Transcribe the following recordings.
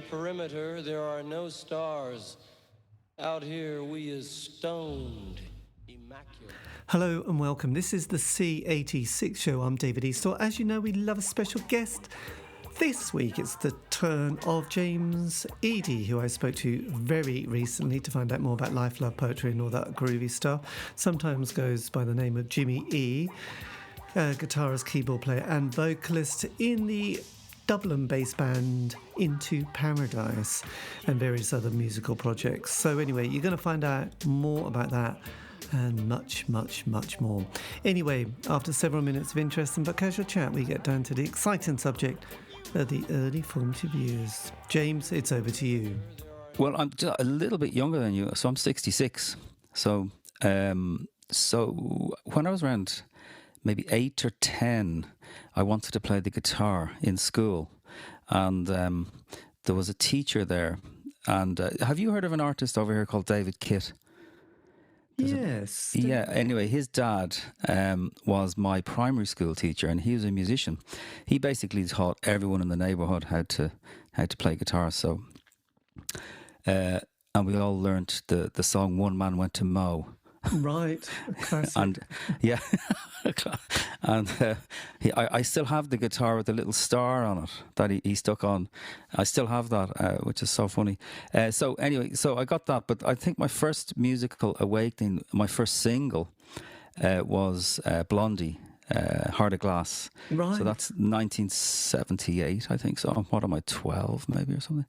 the perimeter, there are no stars. Out here, we is stoned, immaculate. Hello and welcome. This is the C86 show. I'm David Eastaugh. As you know, we love a special guest. This week, it's the turn of James Eadie, who I spoke to very recently to find out more about life, love, poetry and all that groovy stuff. Sometimes goes by the name of Jimmy E, guitarist, keyboard player and vocalist in the Dublin based band Into Paradise and various other musical projects. So anyway, you're going to find out more about that and much, much, much more. Anyway, after several minutes of interesting but casual chat, we get down to the exciting subject of the early formative years. James, it's over to you. Well, I'm just a little bit younger than you, so I'm 66. So when I was around maybe 8 or 10, I wanted to play the guitar in school. And there was a teacher there. And have you heard of an artist over here called David Kitt? Yes. Yeah, anyway, his dad was my primary school teacher and he was a musician. He basically taught everyone in the neighbourhood how to play guitar. So, and we all learnt the song One Man Went to Mow. Right, classic. And yeah, and I still have the guitar with the little star on it that he stuck on. I still have that, which is so funny. So anyway, so I got that, but I think my first musical awakening, my first single, was Blondie, Heart of Glass. Right. So that's 1978, I think. So what am I, 12 maybe or something?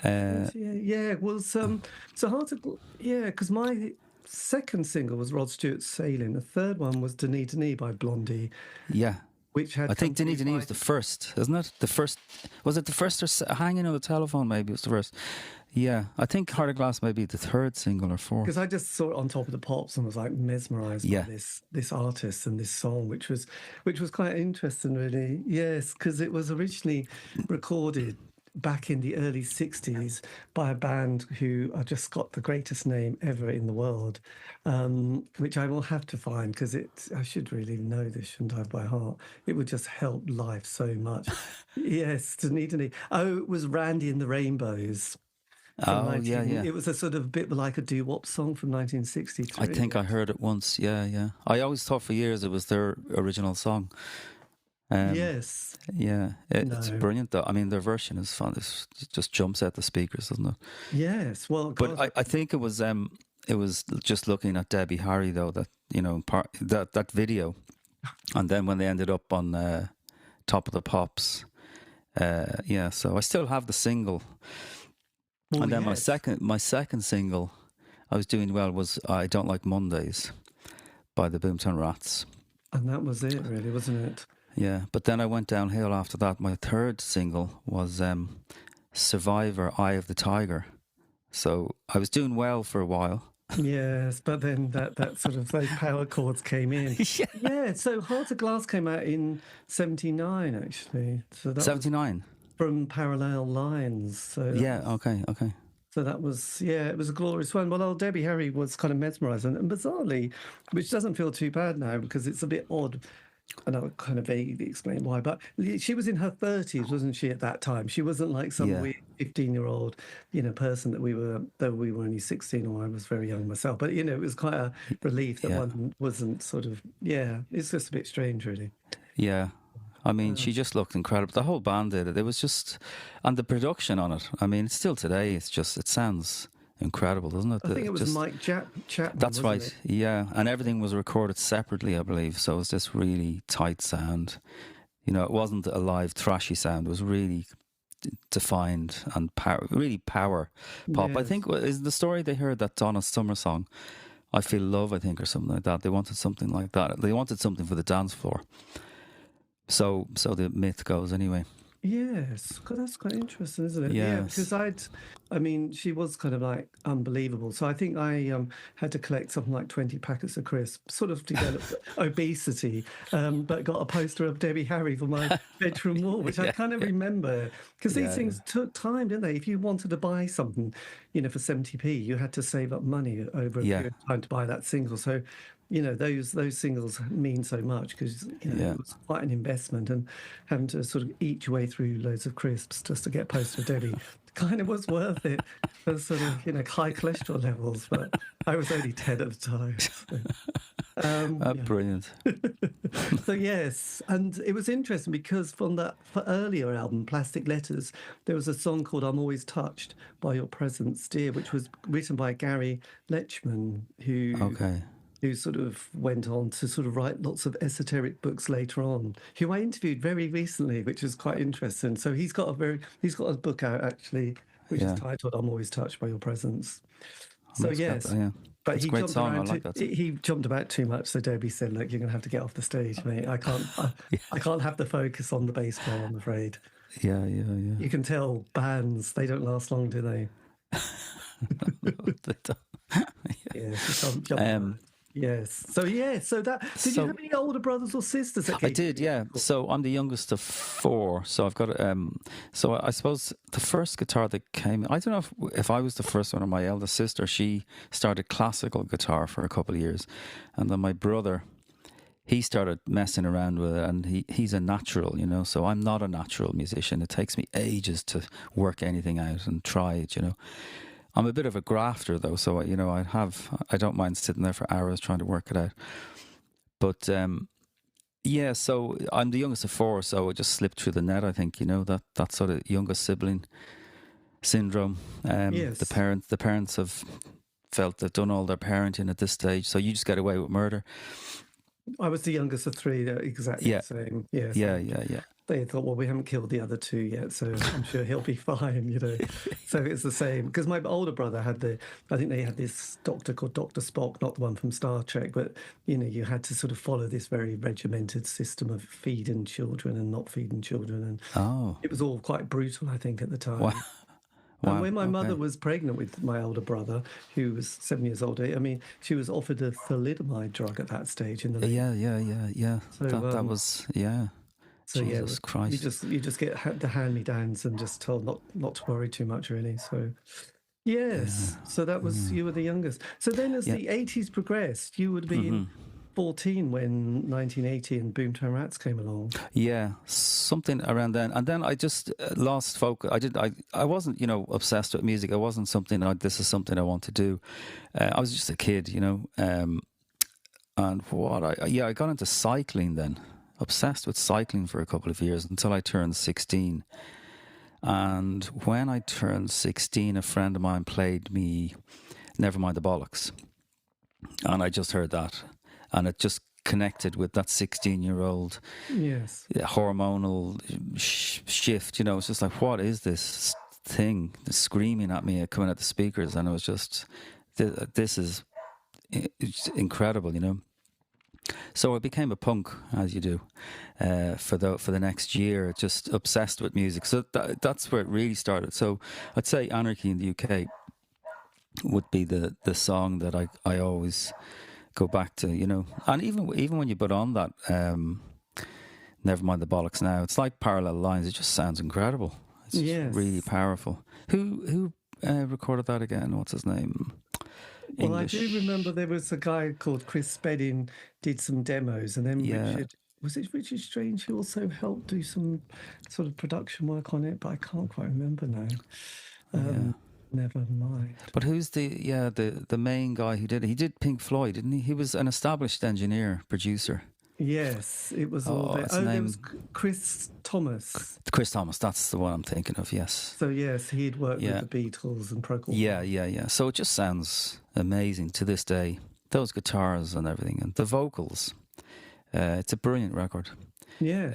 Yeah. Well, so hard to. Yeah, because my second single was Rod Stewart's Sailing. The third one was Denis Denis by Blondie. Yeah. Which had I think Denis Denis was the first, isn't it? The first, was it the first or Hanging on the Telephone maybe it was the first? Yeah, I think Heart of Glass may be the third single or fourth. Because I just saw it on Top of the Pops and was like mesmerised by this artist and this song, which was quite interesting really. Yes, because it was originally recorded back in the early 60s by a band who I just got the greatest name ever in the world, which I will have to find because I should really know this, shouldn't I, by heart? It would just help life so much. Yes, Denis. Oh, it was Randy and the Rainbows. Yeah. It was a sort of bit like a doo-wop song from 1963. I think I heard it once, yeah. I always thought for years it was their original song. Yes. Yeah, it's brilliant though. I mean, their version is fun. It just jumps out the speakers, doesn't it? Yes. Well, but I think it was just looking at Debbie Harry though that that video, and then when they ended up on Top of the Pops, So I still have the single, and then my second single, I was doing well, was I Don't Like Mondays by the Boomtown Rats. And that was it, really, wasn't it? Yeah, but then I went downhill after that. My third single was Survivor, Eye of the Tiger. So I was doing well for a while. Yes, but then that sort of, those power chords came in. Yeah, so Heart of Glass came out in 79, actually. So that 79? From Parallel Lines. So okay. So that was, it was a glorious one. Well, old Debbie Harry was kind of mesmerising. And bizarrely, which doesn't feel too bad now because it's a bit odd, and I'll kind of vaguely explain why, but she was in her 30s, wasn't she, at that time? She wasn't like some weird 15-year-old, person that we were only 16, or I was very young myself. But, it was quite a relief that one wasn't sort of, it's just a bit strange, really. Yeah. I mean, she just looked incredible. The whole band did it. It was just, and the production on it, I mean, still today, it sounds incredible, doesn't it? I think it was Mike Chapman. That's right, yeah. And everything was recorded separately, I believe. So it was this really tight sound. It wasn't a live thrashy sound. It was really defined and really power pop. Yes. I think is the story they heard, that Donna Summer song, I Feel Love, I think, or something like that. They wanted something like that. They wanted something for the dance floor. So the myth goes anyway. Yes, God, that's quite interesting, isn't it? Yes. Yeah, because she was kind of like unbelievable. So I think I had to collect something like 20 packets of crisps, sort of developed obesity, but got a poster of Debbie Harry for my bedroom wall, which I kind of remember. Because these things took time, didn't they? If you wanted to buy something, for 70p, you had to save up money over a period of time to buy that single. So those singles mean so much because Yeah. it was quite an investment, and having to sort of eat your way through loads of crisps just to get Poster Debbie kind of was worth it for sort of high cholesterol levels. But I was only 10 at the time. So. Yeah. Brilliant. So yes, and it was interesting because from that earlier album, Plastic Letters, there was a song called "I'm Always Touched by Your Presence, Dear," which was written by Gary Lechman, Okay. who sort of went on to sort of write lots of esoteric books later on, who I interviewed very recently, which is quite interesting. So he's got a book out actually, which is titled "I'm Always Touched by Your Presence." So yes. But it's he a great jumped song. around. I like that. He jumped about too much. So Debbie said, "Look, you're going to have to get off the stage, mate. I can't. I can't have the focus on the bass player. I'm afraid." Yeah. You can tell bands, they don't last long, do they? They don't. Yes. Yes. So that. Did you have any older brothers or sisters? I did, yeah. So I'm the youngest of 4. So I've got. So I suppose the first guitar that came. I don't know if I was the first one or my eldest sister. She started classical guitar for a couple of years, and then my brother, he started messing around with it, and he's a natural, So I'm not a natural musician. It takes me ages to work anything out and try it, I'm a bit of a grafter though, so I don't mind sitting there for hours trying to work it out. But so I'm the youngest of 4, so it just slipped through the net. I think that sort of youngest sibling syndrome. Yes. The parents have felt they've done all their parenting at this stage, so you just get away with murder. I was the youngest of 3. They're exactly the same. Yes. Yeah. They thought, well, we haven't killed the other 2 yet, so I'm sure he'll be fine, So it's the same. Because my older brother I think they had this doctor called Dr. Spock, not the one from Star Trek, but, you had to sort of follow this very regimented system of feeding children and not feeding children. And it was all quite brutal, I think, at the time. Wow. And when my mother was pregnant with my older brother, who was 7 years older, she was offered a thalidomide drug at that stage. Yeah. So, that was, yeah. So Jesus Christ. You just get the hand-me-downs and just told not to worry too much, really. So, yes. Yeah. So that was, you were the youngest. So then as the 80s progressed, you would be 14 when 1980 and Boomtown Rats came along. Yeah, something around then. And then I just lost focus. I wasn't, obsessed with music. I wasn't something this is something I want to do. I was just a kid, and I got into cycling then. Obsessed with cycling for a couple of years until I turned 16. And when I turned 16, a friend of mine played me Never Mind the Bollocks. And I just heard that. And it just connected with that 16-year-old hormonal shift. It's just like, what is this thing screaming at me, coming at the speakers? And it was just, this is incredible, So I became a punk, as you do, for the next year, just obsessed with music. So that's where it really started. So I'd say Anarchy in the UK would be the song that I always go back to, And even when you put on that Never Mind the Bollocks now, it's like Parallel Lines. It just sounds incredible. It's just really powerful. Who recorded that again? What's his name? Well, English. I do remember there was a guy called Chris Spedding did some demos, and then Richard Strange who also helped do some sort of production work on it, but I can't quite remember now. Never mind. But who's the main guy who did it? He did Pink Floyd, didn't he? He was an established engineer, producer. Yes, it was all there. There was Chris Thomas. Chris Thomas, that's the one I'm thinking of, yes. So, yes, he'd worked with the Beatles and Procol. Yeah. So it just sounds amazing to this day. Those guitars and everything, and the vocals. It's a brilliant record. Yes.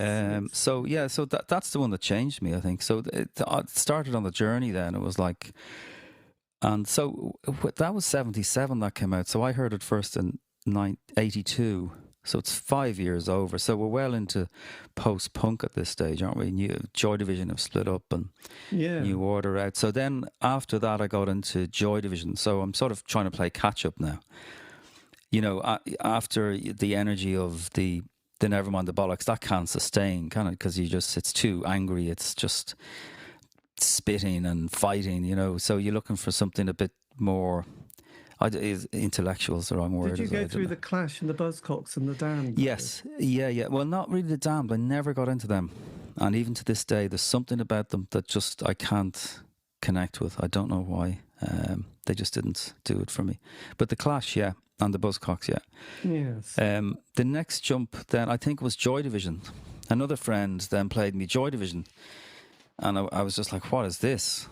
So that's the one that changed me, I think. So it started on the journey then. It was like... And so that was 77 that came out. So I heard it first in 82. So it's 5 years over. So we're well into post-punk at this stage, aren't we? Joy Division have split up and New Order out. So then after that, I got into Joy Division. So I'm sort of trying to play catch-up now. After the energy of the Nevermind the Bollocks, that can't sustain, can it? Because it's too angry. It's just spitting and fighting, So you're looking for something a bit more Intellectual's the wrong word. Did you go through the Clash and the Buzzcocks and the Damned? Yes, yeah. Well, not really the Damned. I never got into them, and even to this day, there's something about them that just I can't connect with. I don't know why. They just didn't do it for me. But the Clash, yeah, and the Buzzcocks, yeah. Yes. The next jump then I think was Joy Division. Another friend then played me Joy Division, and I was just like, what is this?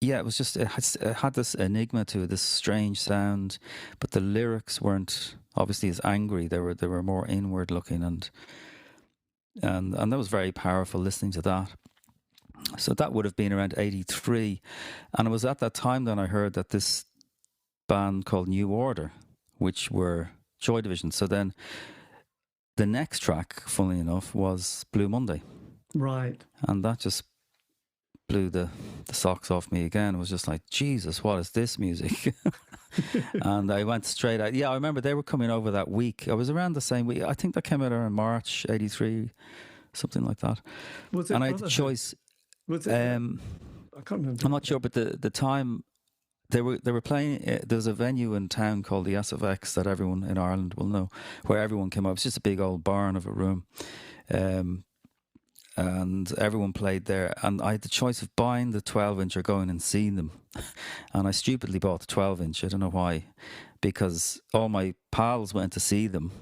Yeah, it was just, it had this enigma to it, this strange sound, but the lyrics weren't obviously as angry. They were more inward looking, and that was very powerful listening to that. So that would have been around 83, and it was at that time then I heard that this band called New Order, which were Joy Division. So then the next track, funnily enough, was Blue Monday. Right. And that just blew the socks off me again. It was just like, Jesus, what is this music? And I went straight out. Yeah, I remember they were coming over that week. I was around the same week. I think that came out around March 83, something like that. Was it and I had the choice. Was it? I can't remember. I'm not sure, but the time they were playing, there's a venue in town called the SFX that everyone in Ireland will know, where everyone came up. It's just a big old barn of a room. And everyone played there, and I had the choice of buying the 12-inch or going and seeing them. And I stupidly bought the 12-inch. I don't know why, because all my pals went to see them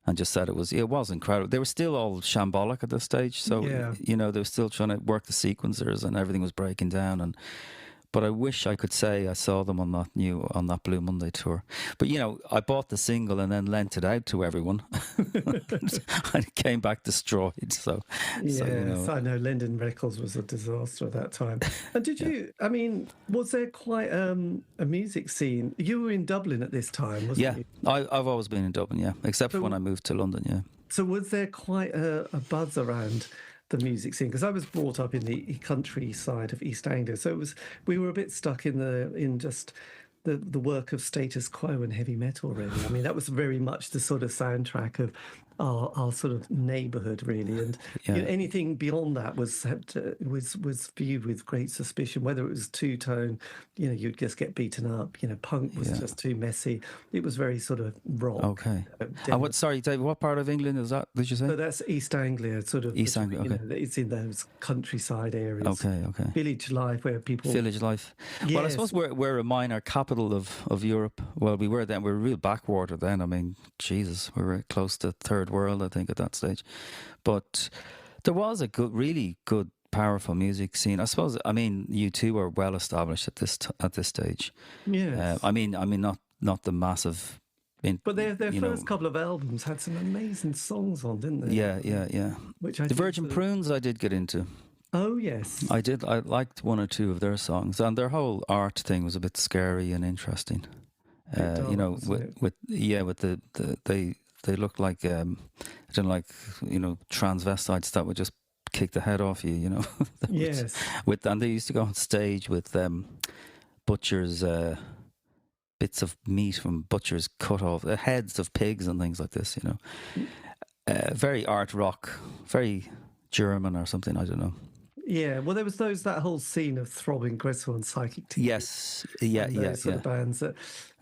and just said it was incredible. They were still all shambolic at this stage, so they were still trying to work the sequencers, and everything was breaking down. But I wish I could say I saw them on that Blue Monday tour. But, I bought the single and then lent it out to everyone. And it came back destroyed. So, I know Linden Records was a disaster at that time. And did you, was there quite a music scene? You were in Dublin at this time, wasn't you? I've always been in Dublin, yeah, except for when I moved to London, yeah. So was there quite a buzz around the music scene? Because I was brought up in the countryside of East Anglia, so we were a bit stuck in just the work of status quo and heavy metal, really. That was very much the sort of soundtrack of our sort of neighbourhood, really, and anything beyond that was viewed with great suspicion. Whether it was two-tone, you'd just get beaten up. Punk was just too messy. It was very sort of rock. Okay. And sorry, David, what part of England is that? Did you say? So that's East Anglia, sort of. East Anglia. Okay. It's in those countryside areas. Okay. Village life where people. Village life. Yes. Well, I suppose we're a minor capital of Europe. Well, we were then. We were real backwater then. Jesus, we were close to third world, I think, at that stage. But there was a really good, powerful music scene. I suppose. You two were well established at this stage. Yes. Not the massive. But their first couple of albums had some amazing songs on, didn't they? Yeah. Which the Virgin Prunes I did get into. Oh yes, I did. I liked one or two of their songs, and their whole art thing was a bit scary and interesting. They looked like transvestites that would just kick the head off you. Yes. And they used to go on stage with butchers. Bits of meat from butchers cut off, heads of pigs and things like this. Very art rock, very German or something. I don't know. Yeah, well, there was that whole scene of Throbbing Gristle and Psychic Tears. Yes, yeah. Sort of bands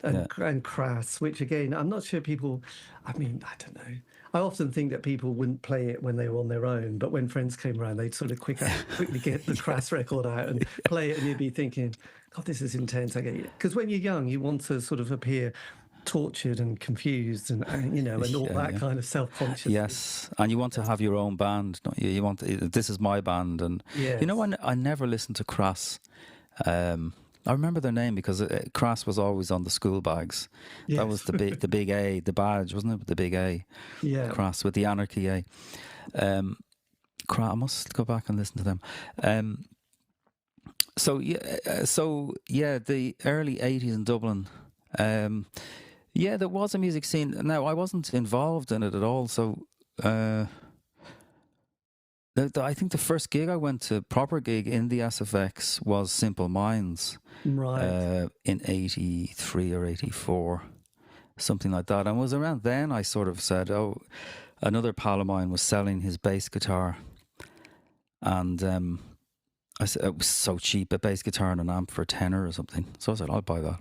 and Crass, which again, I'm not sure people. I don't know. I often think that people wouldn't play it when they were on their own, but when friends came around, they'd sort of quickly get the Crass record out and play it, and you'd be thinking, God, this is intense. I get it. Because when you're young, you want to sort of appear tortured and confused and all that kind of self-consciousness. Yes, and you want to have your own band, don't you? You want this is my band, and yes. I never listened to Crass. I remember their name because Crass was always on the school bags. Yes. That was the big A, the badge, wasn't it? The big A. Yeah. Crass with the anarchy A. I must go back and listen to them. So the early 80s in Dublin. There was a music scene. Now, I wasn't involved in it at all, so I think the first gig I went to, proper gig in the SFX, was Simple Minds. Right. In 83 or 84, something like that. And it was around then I sort of said, another pal of mine was selling his bass guitar, and I said it was so cheap, a bass guitar and an amp for a tenner or something. So I said, I'll buy that.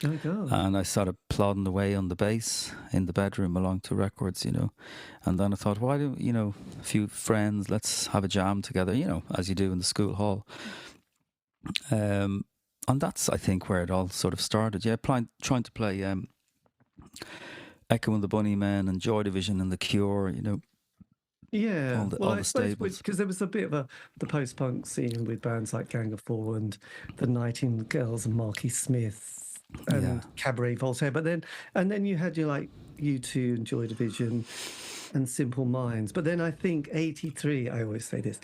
Oh God. And I started plodding away on the bass in the bedroom along to records, And then I thought, why don't, a few friends, let's have a jam together, as you do in the school hall. And that's, I think, where it all sort of started. Yeah, trying to play Echo and the Bunnymen and Joy Division and The Cure, Yeah, all I the suppose staples. because there was a bit of the post-punk scene with bands like Gang of Four and the Nightingales and Marky Smith and Cabaret Voltaire, but then you had your like U2 and Joy Division and Simple Minds. But then I think 83, I always say this,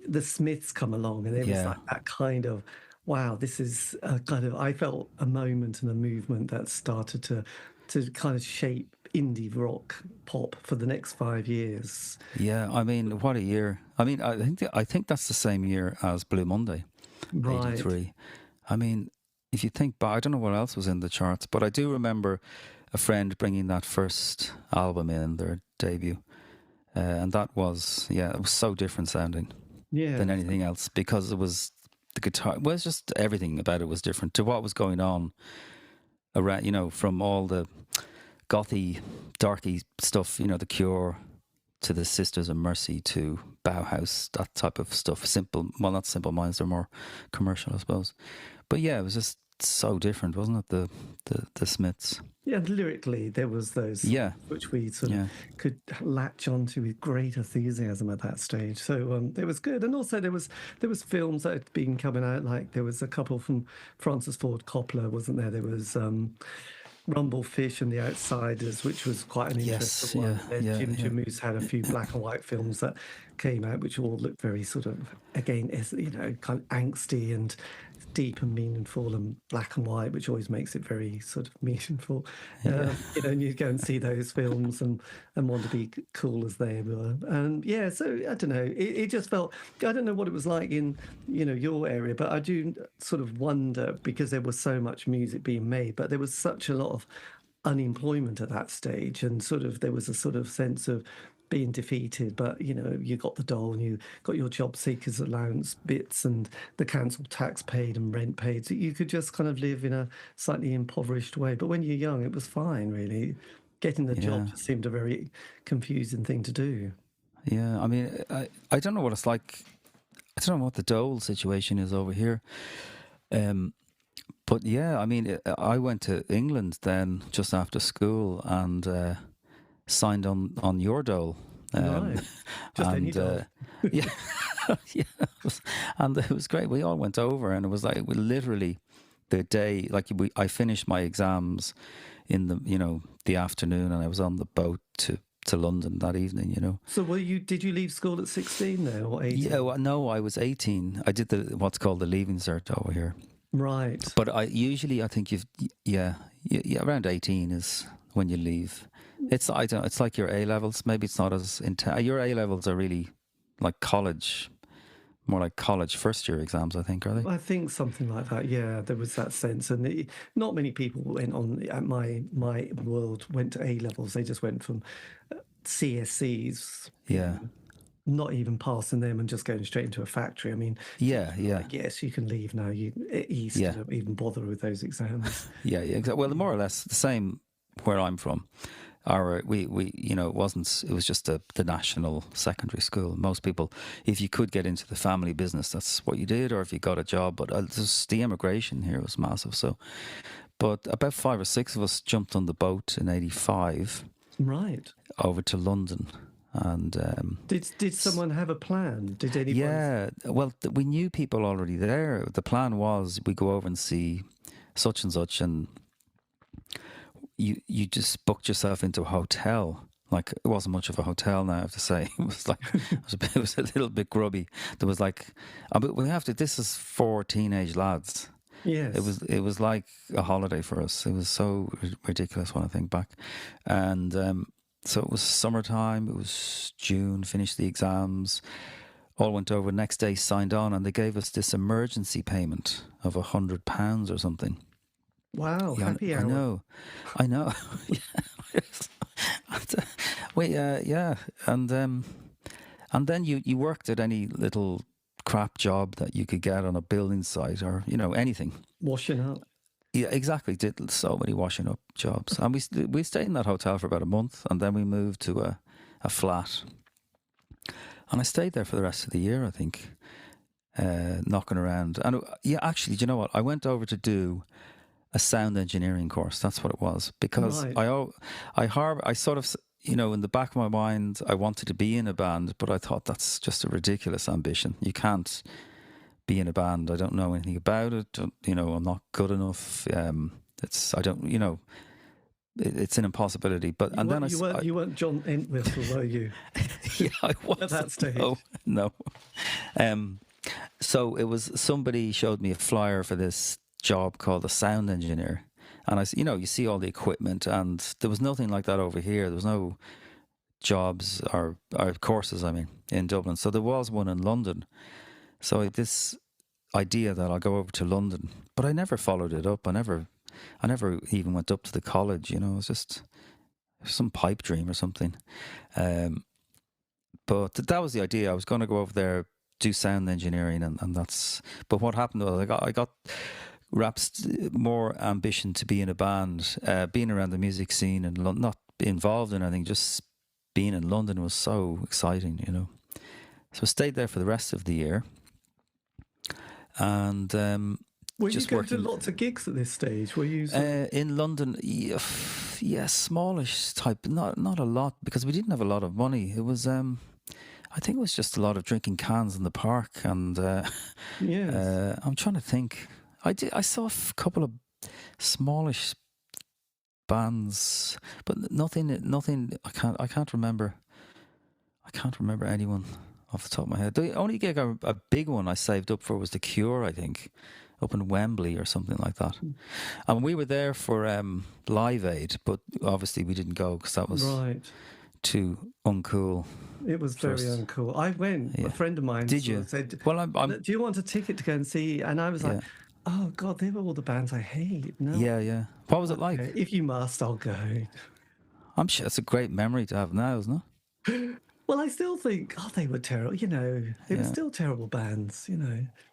the Smiths come along and it was like that kind of, wow, this is a kind of, I felt a moment and a movement that started to kind of shape indie rock pop for the next 5 years. Yeah, I mean, what a year. I mean, I think that's the same year as Blue Monday, Right. 83. I mean, if you think back, I don't know what else was in the charts, but I do remember a friend bringing that first album in, their debut. And that was, it was so different sounding than anything else, because it was the guitar, well, it's just everything about it was different to what was going on around, from all the gothy, darky stuff, The Cure, to the Sisters of Mercy, to Bauhaus, that type of stuff. Not Simple Minds, they're more commercial, I suppose. But yeah, it was just so different, wasn't it? The Smiths. Yeah, lyrically there was those, which we sort of could latch onto with great enthusiasm at that stage. So it was good, and also there was films that had been coming out. Like there was a couple from Francis Ford Coppola, wasn't there? There was Rumblefish and The Outsiders, which was quite an interesting one. Jim Jarmusch had a few black and white films that came out, which all looked very sort of, again, kind of angsty and deep and meaningful and black and white, which always makes it very sort of meaningful. And you go and see those films and want to be cool as they were. And so I don't know. It just felt, I don't know what it was like in, your area, but I do sort of wonder, because there was so much music being made, but there was such a lot of unemployment at that stage, and sort of there was a sort of sense of being defeated, but you got the dole and you got your job seekers allowance bits and the council tax paid and rent paid, so you could just kind of live in a slightly impoverished way. But when you're young, it was fine, really. Getting the job just seemed a very confusing thing to do. Yeah, I mean, I don't know what it's like. I don't know what the dole situation is over here. But yeah, I mean, I went to England then just after school and signed on your dole. Right. Just any dole. Yeah. And it was great. We all went over, and it was like, we literally the day, like I finished my exams in the afternoon, and I was on the boat to London that evening, So did you leave school at 16 then, or 18? Yeah, well, no, I was 18. I did what's called the Leaving Cert over here. Right. But I think around 18 is when you leave. It's like your A levels. Maybe it's not as intense. Your A levels are really like college, more like college first year exams, I think, are they? I think something like that. Yeah, there was that sense, and not many people went on. At my world went to A levels. They just went from CSCs. Yeah. Not even passing them and just going straight into a factory. I mean, yes, you can leave now. You at East don't even bother with those exams. Yeah, exactly. Well, more or less the same where I'm from. It wasn't. It was just the national secondary school. Most people, if you could get into the family business, that's what you did, or if you got a job. But just the immigration here was massive. So, but about 5 or 6 of us jumped on the boat in '85, right, over to London. And did someone have a plan? Did anyone? Yeah, well, we knew people already there. The plan was we go over and see such and such, and you just booked yourself into a hotel. Like, it wasn't much of a hotel now, I have to say. It was like it was a little bit grubby. There was like, this is 4 teenage lads. Yes, it was like a holiday for us. It was so ridiculous when I think back, and. So it was summertime, it was June, finished the exams, all went over, next day signed on, and they gave us this emergency payment of £100 or something. Wow, happy hour. I know. And then you worked at any little crap job that you could get on a building site, or anything. Washing up. Yeah, exactly. Did so many washing up jobs, and we stayed in that hotel for about a month, and then we moved to a flat, and I stayed there for the rest of the year, I think, knocking around. And actually, do you know what? I went over to do a sound engineering course. That's what it was, because Right. I sort of, in the back of my mind, I wanted to be in a band, but I thought that's just a ridiculous ambition. You can't be in a band. I don't know anything about it. I'm not good enough. It's an impossibility. But You weren't John Entwistle, were you? yeah, I was At that stage. No. So it was, somebody showed me a flyer for this job called a sound engineer, and you see all the equipment, and there was nothing like that over here. There was no jobs or courses, in Dublin. So there was one in London. So I had this idea that I'll go over to London, but I never followed it up. I never even went up to the college. It was just some pipe dream or something. But that was the idea. I was going to go over there, do sound engineering, and that's. But what happened was I got perhaps more ambition to be in a band, being around the music scene and not involved in anything. Just being in London was so exciting, So I stayed there for the rest of the year, and Were just you going to working lots of gigs at this stage? Were you in London? Yeah, smallish type, not a lot, because we didn't have a lot of money. It was, I think it was just a lot of drinking cans in the park, and yes. I'm trying to think. I saw a couple of smallish bands, but nothing. I can't remember. I can't remember anyone off the top of my head. The only gig, a big one I saved up for, was The Cure, I think, up in Wembley or something like that. And we were there for Live Aid, but obviously we didn't go because that was Right. too uncool. It was very uncool. I went. Yeah. A friend of mine Did you? said, Well, I'm "Do you want a ticket to go and see?" And I was like, yeah. "Oh God, they were all the bands I hate." No. Yeah. What was it like? Okay, if you must, I'll go. I'm sure it's a great memory to have now, isn't it? Well, I still think, they were terrible. They were still terrible bands.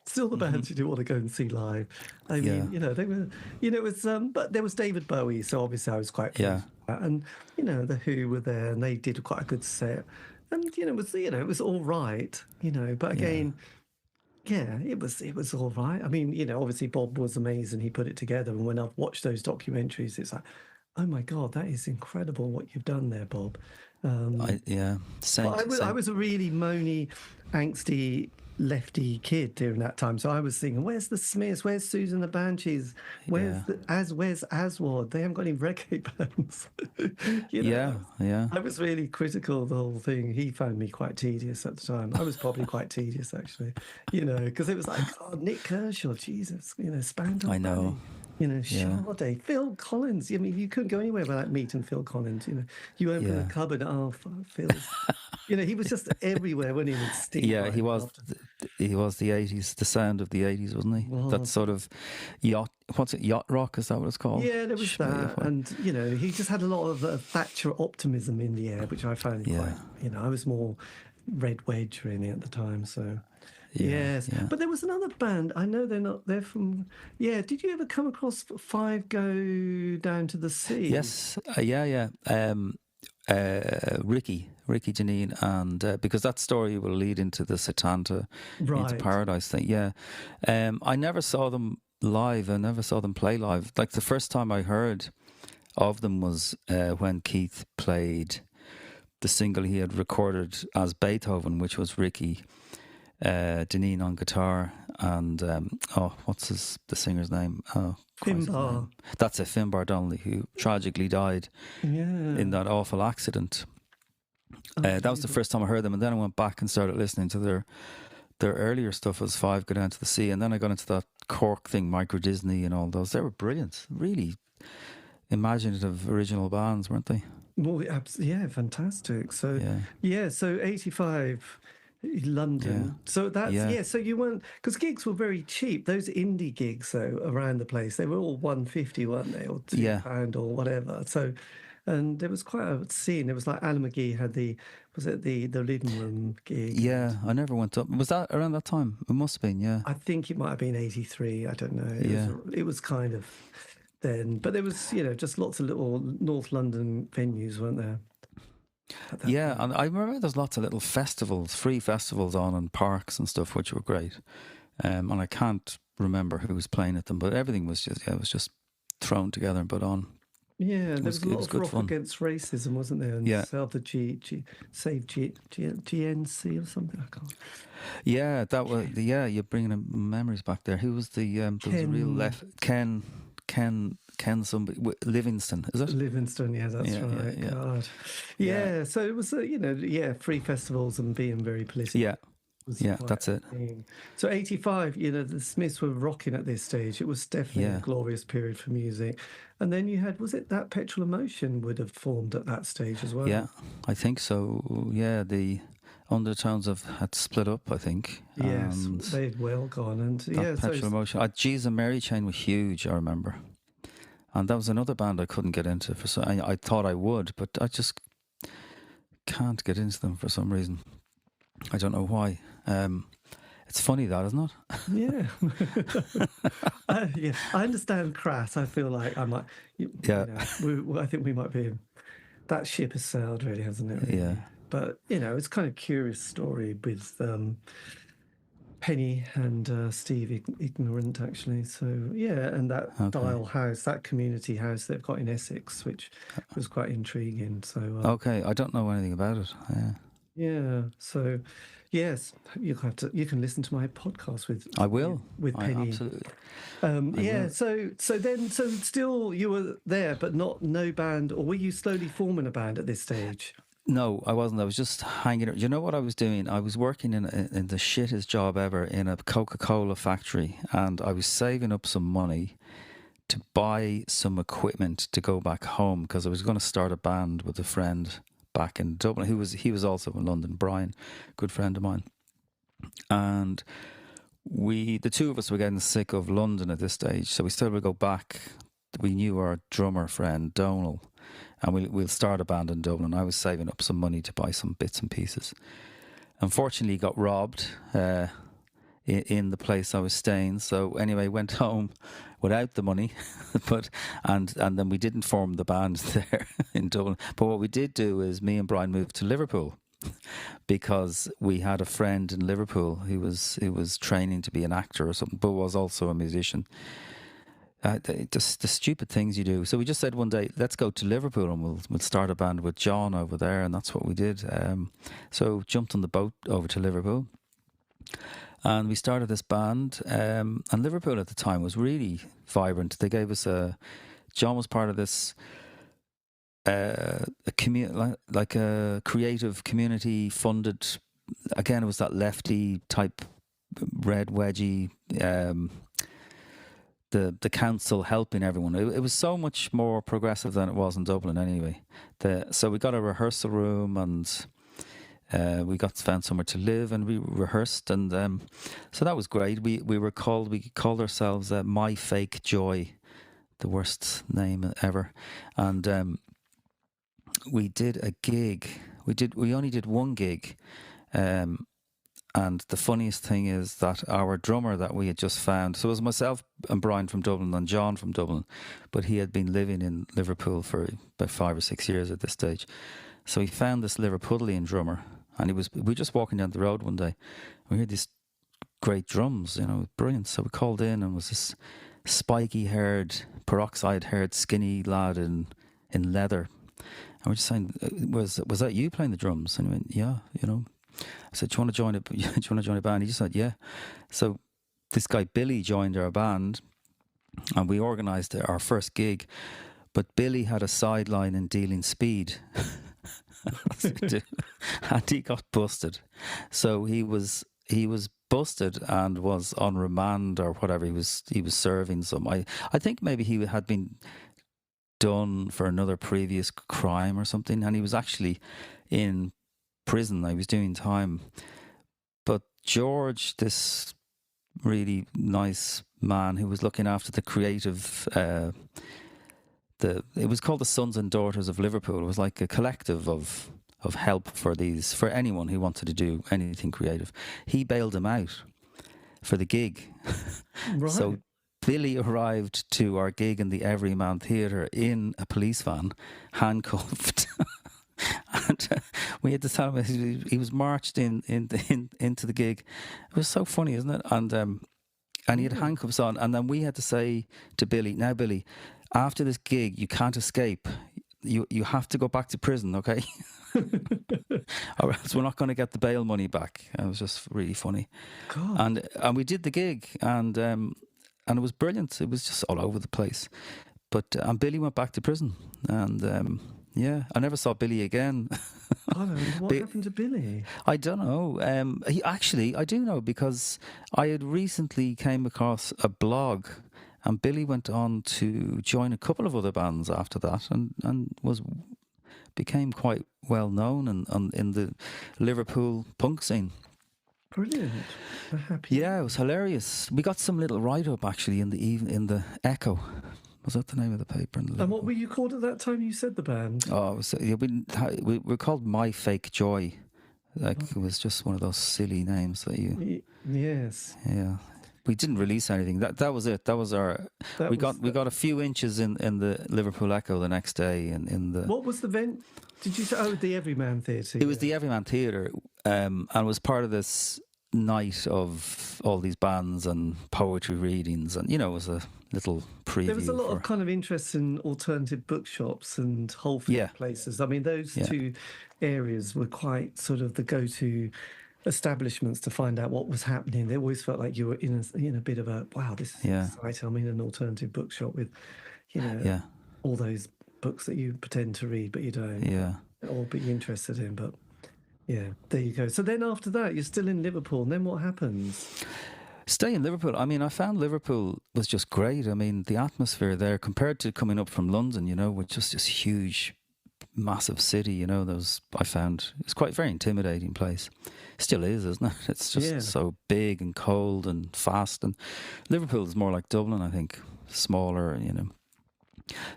Still the bands you do want to go and see live. I mean, they were. It was. But there was David Bowie, so obviously I was quite pleased with that. And the Who were there, and they did quite a good set. And it was all right. But again. Yeah, it was all right. I mean, obviously Bob was amazing. He put it together. And when I've watched those documentaries, it's like, oh my God, that is incredible what you've done there, Bob. I was a really moany, angsty, lefty kid during that time. So I was thinking, where's the Smiths? Where's Susan the Banshees? Where's Aswad? They haven't got any reggae bands. Yeah. I was really critical of the whole thing. He found me quite tedious at the time. I was probably quite tedious, actually, because it was like, Nick Kershaw, Jesus, Spandau I know. Ballet, Sade, Phil Collins. I mean, you couldn't go anywhere without meeting Phil Collins. You open a cupboard, Phil. He was just everywhere when he would stink. Yeah, he was. He was the 80s, the sound of the 80s, wasn't he? That sort of yacht rock, is that what it's called? Yeah, there was that. And, he just had a lot of Thatcher optimism in the air, which I found quite, I was more Red Wedge really at the time, so... Yes, but there was another band. I know they're from... Yeah, did you ever come across Five Go Down to the Sea? Yes, Ricky Janine, and because that story will lead into the Setanta into Paradise thing. Yeah, I never saw them live. I never saw them play live. Like the first time I heard of them was when Keith played the single he had recorded as Beethoven, which was Ricky Janine on guitar, and what's the singer's name? Finbar. That's it, Finbar Donnelly, who tragically died in that awful accident. That was the first time I heard them, and then I went back and started listening to their earlier stuff as Five Go Down to the Sea, and then I got into that Cork thing, Micro Disney and all those. They were brilliant, really imaginative original bands, weren't they? Well, yeah, fantastic. So so 85... London. So that's so you weren't, because gigs were very cheap. Those indie gigs though around the place, they were all £1.50, weren't they, or £2 or whatever. So, and there was quite a scene. It was like Alan McGee had the Was it the living room gig? Yeah, I never went up. Was that around that time? It must have been, yeah. I think it might have been 83. I don't know. It was kind of then. But there was, just lots of little North London venues, weren't there? Yeah, and I remember there's lots of little festivals, free festivals on in parks and stuff, which were great. And I can't remember who was playing at them, but everything was just thrown together and put on. Yeah, there was a lot of rock fun. Against Racism, wasn't there? And Save the GNC or something. I can't. Yeah, that was you're bringing memories back there. Who was the there was a real left Ken somebody Livingston, is it? Livingston, yeah, that's right. Yeah. God. Yeah, so it was free festivals and being very political. Yeah, that's it. So 85, the Smiths were rocking at this stage. It was definitely a glorious period for music. And then you had, was it that Petrol Emotion would have formed at that stage as well? Yeah, I think so. Yeah, the Undertones had split up, I think. Yes, they'd well gone. And Petrol Emotion. Jeez and Mary Chain were huge, I remember. And that was another band I couldn't get into. I thought I would, but I just can't get into them for some reason. I don't know why. It's funny that, isn't it? Yeah. I understand Crass. I feel like I might. I think we might be. That ship has sailed, really, hasn't it? Really? Yeah. But it's kind of curious story with Penny and Steve Ignorant, actually. So and that Dial House, that community house they've got in Essex, which was quite intriguing. So I don't know anything about it. Yeah. So, yes, you can listen to my podcast with. I will with Penny. Absolutely. So still you were there, but no band, or were you slowly forming a band at this stage? No, I wasn't. I was just hanging out. You know what I was doing? I was working in the shittest job ever in a Coca-Cola factory, and I was saving up some money to buy some equipment to go back home because I was going to start a band with a friend back in Dublin. He was also in London, Brian, good friend of mine. And the two of us were getting sick of London at this stage, so we said we'd go back. We knew our drummer friend, Donal, and we'll start a band in Dublin. I was saving up some money to buy some bits and pieces. Unfortunately, got robbed in the place I was staying. So anyway, went home without the money, and then we didn't form the band there in Dublin. But what we did do is me and Brian moved to Liverpool because we had a friend in Liverpool who was training to be an actor or something, but was also a musician. The stupid things you do. So we just said one day, let's go to Liverpool and we'll start a band with John over there, and that's what we did. So jumped on the boat over to Liverpool. And we started this band, and Liverpool at the time was really vibrant. They gave us John was part of this, a creative community funded. Again, it was that lefty type, red wedgie. The council helping everyone. It was so much more progressive than it was in Dublin, anyway. So we got a rehearsal room and. We found somewhere to live and we rehearsed, and so that was great. We called ourselves My Fake Joy, the worst name ever, and we did a gig. We only did one gig, and the funniest thing is that our drummer that we had just found. So it was myself and Brian from Dublin and John from Dublin, but he had been living in Liverpool for about 5 or 6 years at this stage. So he found this Liverpudlian drummer. And we were just walking down the road one day. We heard these great drums, brilliant. So we called in and was this spiky-haired, peroxide-haired, skinny lad in leather. And we're just saying, was that you playing the drums? And he went, yeah, I said, do you want to join a band? He just said, yeah. So this guy Billy joined our band, and we organised our first gig. But Billy had a sideline in dealing speed. And he got busted. So he was busted and was on remand or whatever. He was serving some. I think maybe he had been done for another previous crime or something, and he was actually in prison. He was doing time. But George, this really nice man who was looking after the creative it was called the Sons and Daughters of Liverpool. It was like a collective of of help for anyone who wanted to do anything creative. He bailed them out for the gig. Right. So Billy arrived to our gig in the Everyman Theatre in a police van, handcuffed. And we had to tell him he was marched into the gig. It was so funny, isn't it? And he had handcuffs on, and then we had to say to Billy, "Now, Billy, after this gig, you can't escape. You have to go back to prison, okay? Or else we're not going to get the bail money back." It was just really funny. God. And we did the gig, and it was brilliant. It was just all over the place. But and Billy went back to prison, and yeah, I never saw Billy again. What happened to Billy? I don't know. I do know, because I had recently came across a blog, and Billy went on to join a couple of other bands after that, and became quite well known in the Liverpool punk scene. Brilliant. I'm happy. Yeah, it was hilarious. We got some little write up actually in the Echo. Was that the name of the paper? And what were you called at that time you said the band? Oh, we were called My Fake Joy. Like, it was just one of those silly names that you... Yes. Yeah. We didn't release anything. That was it. That was our... We got a few inches in the Liverpool Echo the next day. In the... What was the event? Did you say... Oh, the Everyman Theatre. It was the Everyman Theatre, and it was part of this night of all these bands and poetry readings, and, it was a little preview. There was a lot of kind of interest in alternative bookshops and whole food places. I mean, those two areas were quite sort of the go-to establishments to find out what was happening. They always felt like you were in a bit of a, wow, this is exciting. I'm in an alternative bookshop with, all those books that you pretend to read but you don't. Yeah. Or be interested in, but yeah, there you go. So then after that, you're still in Liverpool, and then what happens? Stay in Liverpool. I mean, I found Liverpool was just great. I mean, the atmosphere there, compared to coming up from London, with just this huge, massive city, I found it's quite a very intimidating place. Still is, isn't it? It's just so big and cold and fast. And Liverpool is more like Dublin, I think, smaller,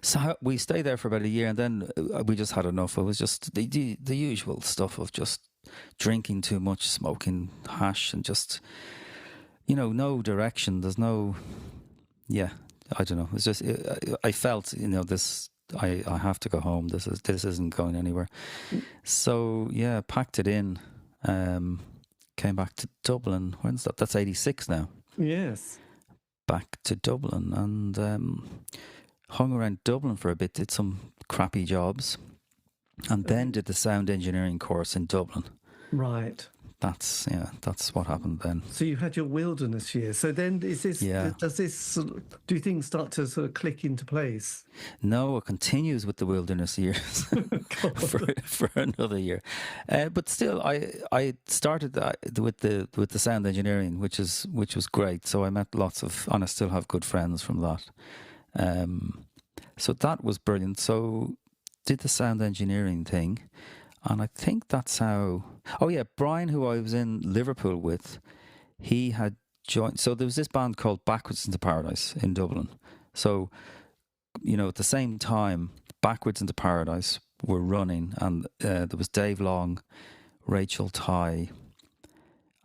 So we stayed there for about a year, and then we just had enough. It was just the usual stuff of just drinking too much, smoking hash, and just, no direction. There's no, I don't know. It's just, I felt, this, I have to go home. This isn't going anywhere. So packed it in. Came back to Dublin. When's that? That's 86 now. Yes. Back to Dublin, and hung around Dublin for a bit, did some crappy jobs, and then did the sound engineering course in Dublin. Right. That's what happened then. So you had your wilderness year. So then do things start to sort of click into place? No, it continues with the wilderness years for another year. But still, I started with the sound engineering, which was great. So I met and I still have good friends from that. So that was brilliant. So did the sound engineering thing, and I think that's how... Oh yeah, Brian, who I was in Liverpool with, he had joined... So there was this band called Backwards into Paradise in Dublin. So, at the same time, Backwards into Paradise were running, and there was Dave Long, Rachel Tighe,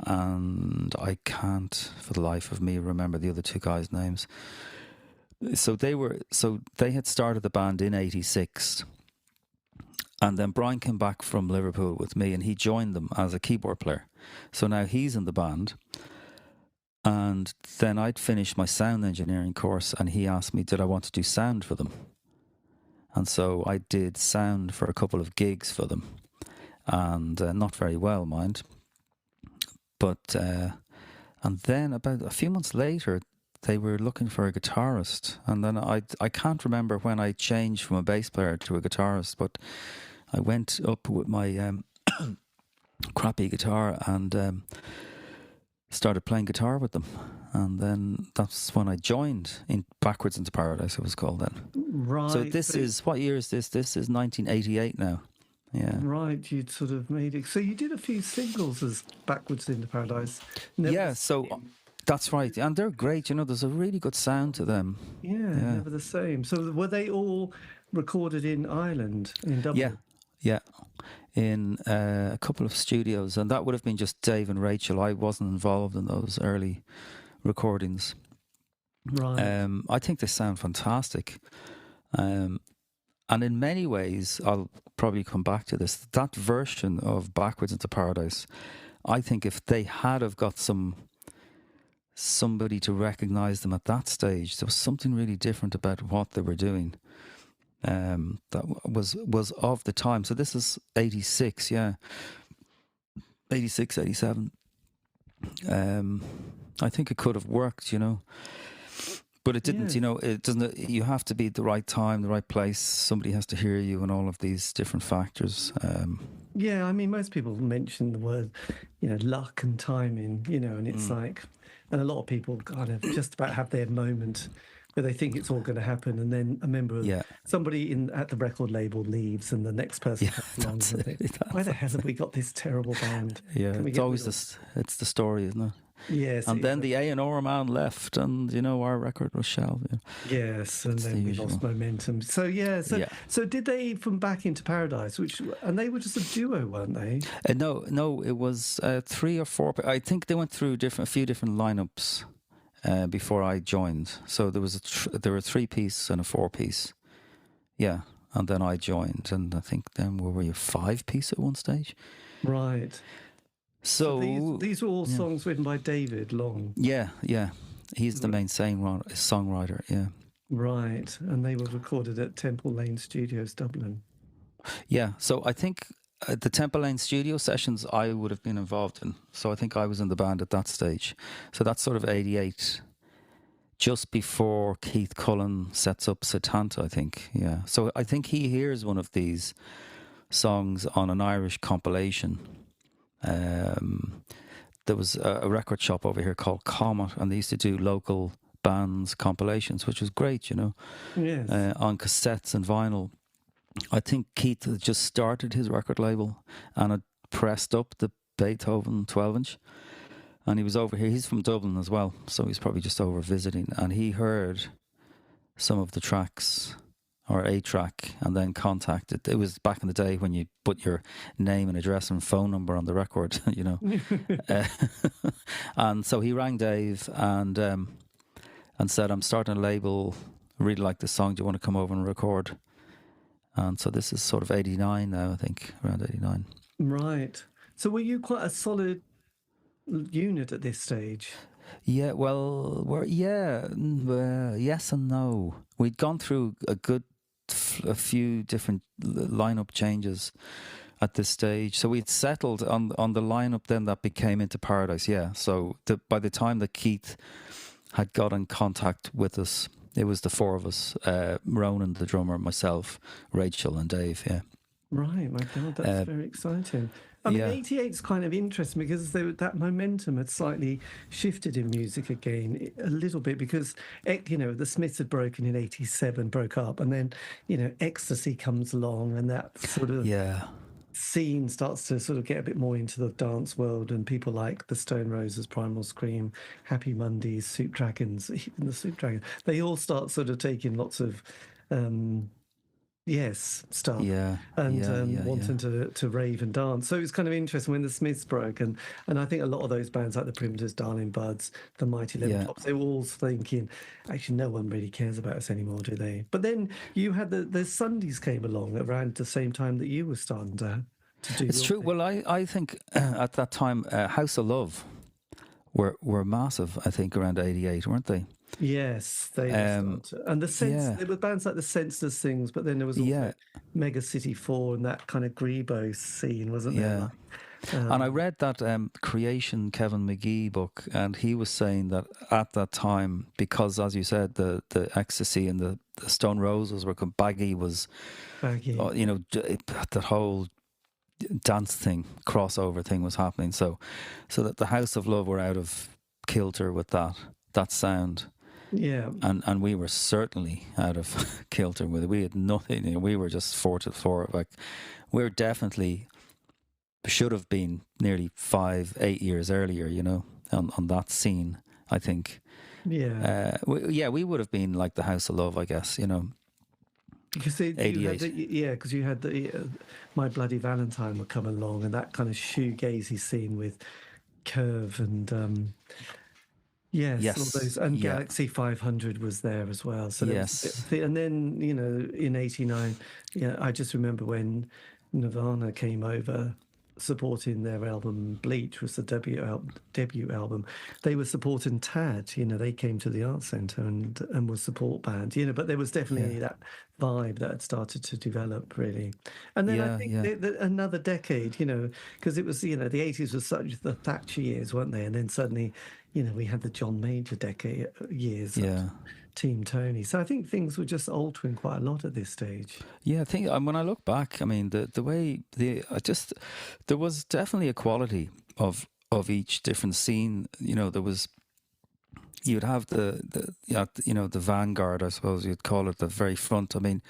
and I can't for the life of me remember the other two guys' names. So they had started the band in 86, and then Brian came back from Liverpool with me, and he joined them as a keyboard player. So now he's in the band, and then I'd finished my sound engineering course, and he asked me did I want to do sound for them, and so I did sound for a couple of gigs for them, and not very well, mind, but and then about a few months later, they were looking for a guitarist, and then I can't remember when I changed from a bass player to a guitarist, but I went up with my crappy guitar and started playing guitar with them, and then that's when I joined in Backwards into Paradise, it was called then. Right. So this is, what year is this? This is 1988 now. Yeah. Right, you'd sort of made it. So you did a few singles as Backwards into Paradise. So... That's right, and they're great. There's a really good sound to them. Yeah, never the same. So were they all recorded in Ireland, in Dublin? Yeah. in a couple of studios, and that would have been just Dave and Rachel. I wasn't involved in those early recordings. Right. I think they sound fantastic. And in many ways, I'll probably come back to this, that version of Backwards into Paradise, I think if they had have got somebody to recognise them at that stage, there was something really different about what they were doing. That was of the time. So this is 86, yeah. 86, 87. I think it could have worked, but it didn't. Yeah. It doesn't. You have to be at the right time, the right place. Somebody has to hear you, and all of these different factors. Yeah, I mean, most people mention the word, luck and timing, and it's like, and a lot of people kind of just about have their moment where they think it's all going to happen, and then a member of somebody at the record label leaves, and the next person comes along and they think, why the hell have we got this terrible band? Yeah, it's always it's the story, isn't it? Yes. And then the A&R man left, and our record was shelved. Yes, and then we lost momentum. So so did they from Back into Paradise, and they were just a duo, weren't they? No, it was 3 or 4. I think they went through a few different lineups before I joined. So there were a 3-piece and a 4-piece. Yeah, and then I joined, and I think then were you a 5-piece at one stage? Right. So these were all songs written by David Long. Yeah. He's the main songwriter, yeah. Right, and they were recorded at Temple Lane Studios, Dublin. Yeah, so I think the Temple Lane studio sessions I would have been involved in. So I think I was in the band at that stage. So that's sort of 88, just before Keith Cullen sets up Setanta, I think, yeah. So I think he hears one of these songs on an Irish compilation. There was a record shop over here called Comet, and they used to do local bands compilations, which was great, Yes. on cassettes and vinyl. I think Keith had just started his record label and had pressed up the Beethoven 12-inch, and he was over here. He's from Dublin as well, so he's probably just over visiting, and he heard some of the tracks, or a track, and then contacted. It was back in the day when you put your name and address and phone number on the record, and so he rang Dave and said, I'm starting a label, really like this song, do you want to come over and record? And so this is sort of 89 now, I think, around 89. Right. So were you quite a solid unit at this stage? Yeah, well, yes and no. We'd gone through a few different lineup changes at this stage, so we'd settled on the lineup then that became Into Paradise. Yeah, so by the time that Keith had got in contact with us, it was the 4 of us: Ronan, the drummer, myself, Rachel, and Dave. Yeah. Right. My God, that's very exciting. I mean, 88's kind of interesting because that momentum had slightly shifted in music again a little bit because, the Smiths had broken in 87, broke up, and then, Ecstasy comes along and that sort of scene starts to sort of get a bit more into the dance world, and people like the Stone Roses, Primal Scream, Happy Mondays, Soup Dragons, even the Soup Dragons, they all start sort of taking lots of... stuff. Wanting to rave and dance. So it was kind of interesting when the Smiths broke, and I think a lot of those bands like the Primitives, Darling Buds, the Mighty Lemon Tops, they were all thinking, actually, no one really cares about us anymore, do they? But then you had the Sundays came along around the same time that you were starting to do. It's true. Thing. Well, I think at that time, House of Love were massive. I think around 88, weren't they? Yes, they and the sense there were bands like the Senseless Things, but then there was also Mega City 4 and that kind of Grebo scene, wasn't there? And I read that Creation Kevin McGee book, and he was saying that at that time, because as you said, the Ecstasy and the Stone Roses were baggy, that whole dance thing, crossover thing was happening. So that the House of Love were out of kilter with that sound. Yeah, and we were certainly out of kilter with it. We had nothing. We were just 4 to 4. Like, we're definitely should have been nearly 5-8 years earlier. On that scene, I think. Yeah. We would have been like the House of Love, I guess. Because you had 88. because you had the My Bloody Valentine would come along, and that kind of shoegazy scene with Curve and yes, all Yes, those, and yeah, Galaxy 500 was there as well. So there was a bit yes, of and then in '89, I just remember when Nirvana came over supporting their album Bleach, was the debut album. They were supporting Tad. They came to the Art Centre and was support band. But there was yeah, definitely that vibe that had started to develop really. And then I yeah, think yeah, another decade, because it was the '80s was such the Thatcher years, weren't they? And then suddenly, we had the John Major decade years up to yeah. Team Tony. So I think things were just altering quite a lot at this stage. Yeah, I think when I look back, I mean the way there was definitely a quality of each different scene. There was you'd have the vanguard, I suppose you'd call it, the very front. I mean,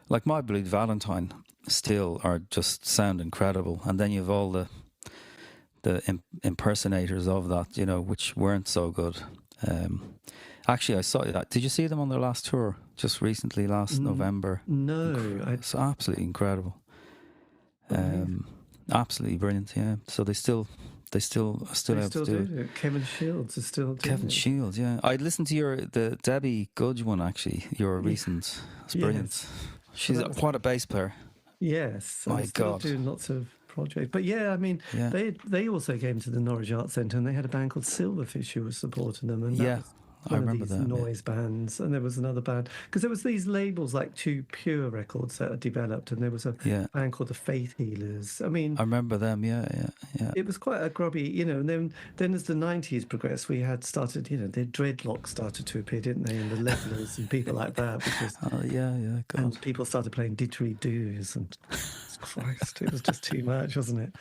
like My Bloody Valentine still are just sound incredible, and then you have all the impersonators of that, which weren't so good. Actually, I saw that. Did you see them on their last tour just recently, last November? No, It's absolutely incredible. Brilliant. Absolutely brilliant. Yeah. So they still They have still to do it. do it. Kevin Shields is still doing Kevin it. Shields. Yeah, I listened to the Debbie Gudge one actually. Your recent. It's brilliant. Yes. She's that was- what a bass player. Yes. My they're still God. doing lots of projects. But yeah, I mean, Yeah. they also came to the Norwich Arts Centre, and they had a band called Silverfish who was supporting them, and that Yeah, was I one of remember these that. Yeah. noise bands. And there was another band, because there was these labels like Two Pure Records that had developed, and there was a Yeah, band called the Faith Healers. I mean, I remember them. Yeah, yeah, yeah. it was quite a grubby, and then as the '90s progressed, we had started, the dreadlocks started to appear, didn't they, and the levelers and people like that, because Oh, yeah, yeah. God. and people started playing didgeridoos, and Christ, it was just too much, wasn't it?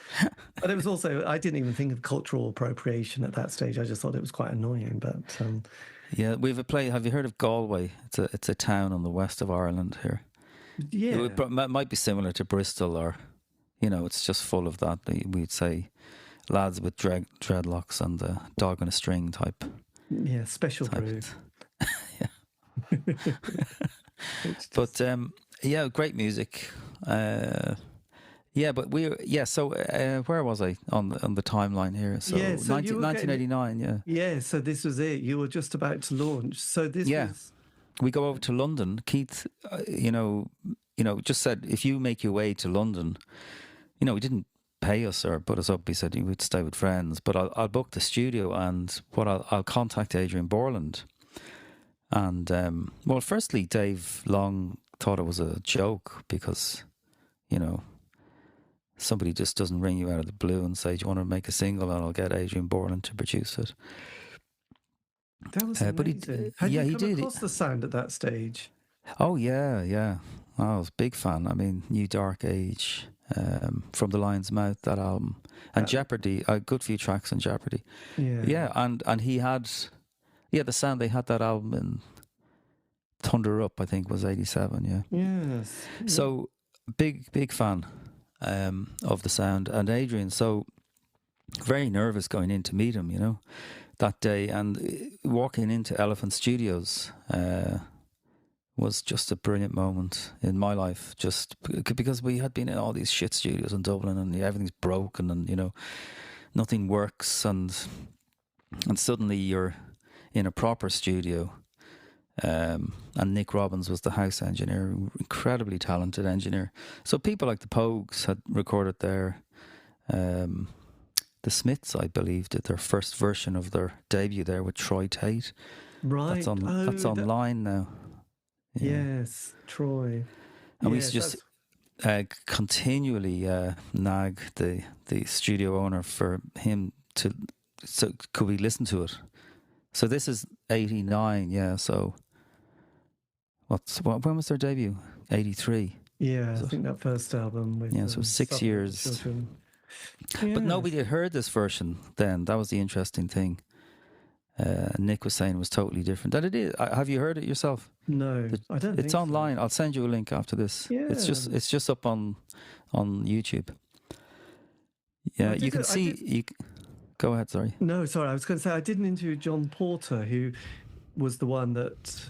But it was also, I didn't even think of cultural appropriation at that stage. I just thought it was quite annoying. But Yeah, we've a play. Have you heard of Galway? It's a town on the west of Ireland here. yeah, It might be similar to Bristol, or it's just full of that. We'd say lads with dreadlocks and the dog on a string type. yeah, special type. brew. Yeah. But yeah, great music. Yeah, but so where was I on the timeline here? So, Yeah, so you were 1989. Yeah. Yeah, so this was it. You were just about to launch. So this was. We go over to London. Keith, just said, if you make your way to London, he didn't pay us or put us up. He said he would stay with friends, but I'll book the studio, and I'll contact Adrian Borland. And well, firstly, Dave Long thought it was a joke because, somebody just doesn't ring you out of the blue and say, "Do you want to make a single?" And I'll get Adrian Borland to produce it. That was But amazing. he Had you come did. across the sound at that stage? Oh yeah, yeah. I was a big fan. I mean, New Dark Age, From the Lion's Mouth, that album, and Jeopardy. A good few tracks on Jeopardy. Yeah. Yeah, and he had, the sound. They had that album in Thunder Up, I think, was 87. Yeah. Yes. So big fan of the sound, and Adrian. So very nervous going in to meet him, that day, and walking into Elephant Studios was just a brilliant moment in my life, just because we had been in all these shit studios in Dublin, and everything's broken, and nothing works, and suddenly you're in a proper studio. And Nick Robbins was the house engineer, incredibly talented engineer. So people like the Pogues had recorded there. The Smiths, I believe, did their first version of their debut there with Troy Tate. Right. That's online now. Yeah. Yes, Troy. And we used to just continually nag the studio owner for him to. So could we listen to it? So this is 89. Yeah. So when was their debut? 83. Yeah, I think that first album. With, so 6 years. Children. But nobody had heard this version then. That was the interesting thing. Nick was saying it was totally different. That it is. Have you heard it yourself? No, I don't think it's online. I'll send you a link after this. Yeah. It's just up on YouTube. Yeah, you can see. Go ahead, sorry. No, sorry. I was going to say I did an interview with John Porter, who was the one that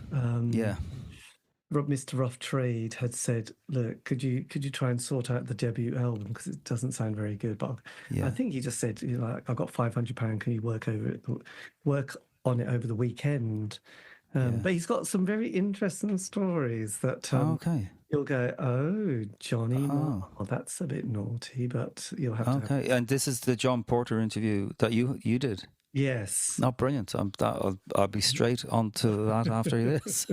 Mr. Rough Trade had said, "Look, could you try and sort out the debut album because it doesn't sound very good." But I Yeah. think he just said, "Like, I've got £500. Can you work on it over the weekend?" Yeah. But he's got some very interesting stories that Okay. you'll go, "Oh, Johnny Oh. Marr, that's a bit naughty," but you'll have to have. Okay. And this is the John Porter interview that you did. Yes. Oh, brilliant! I'll be straight onto that after this.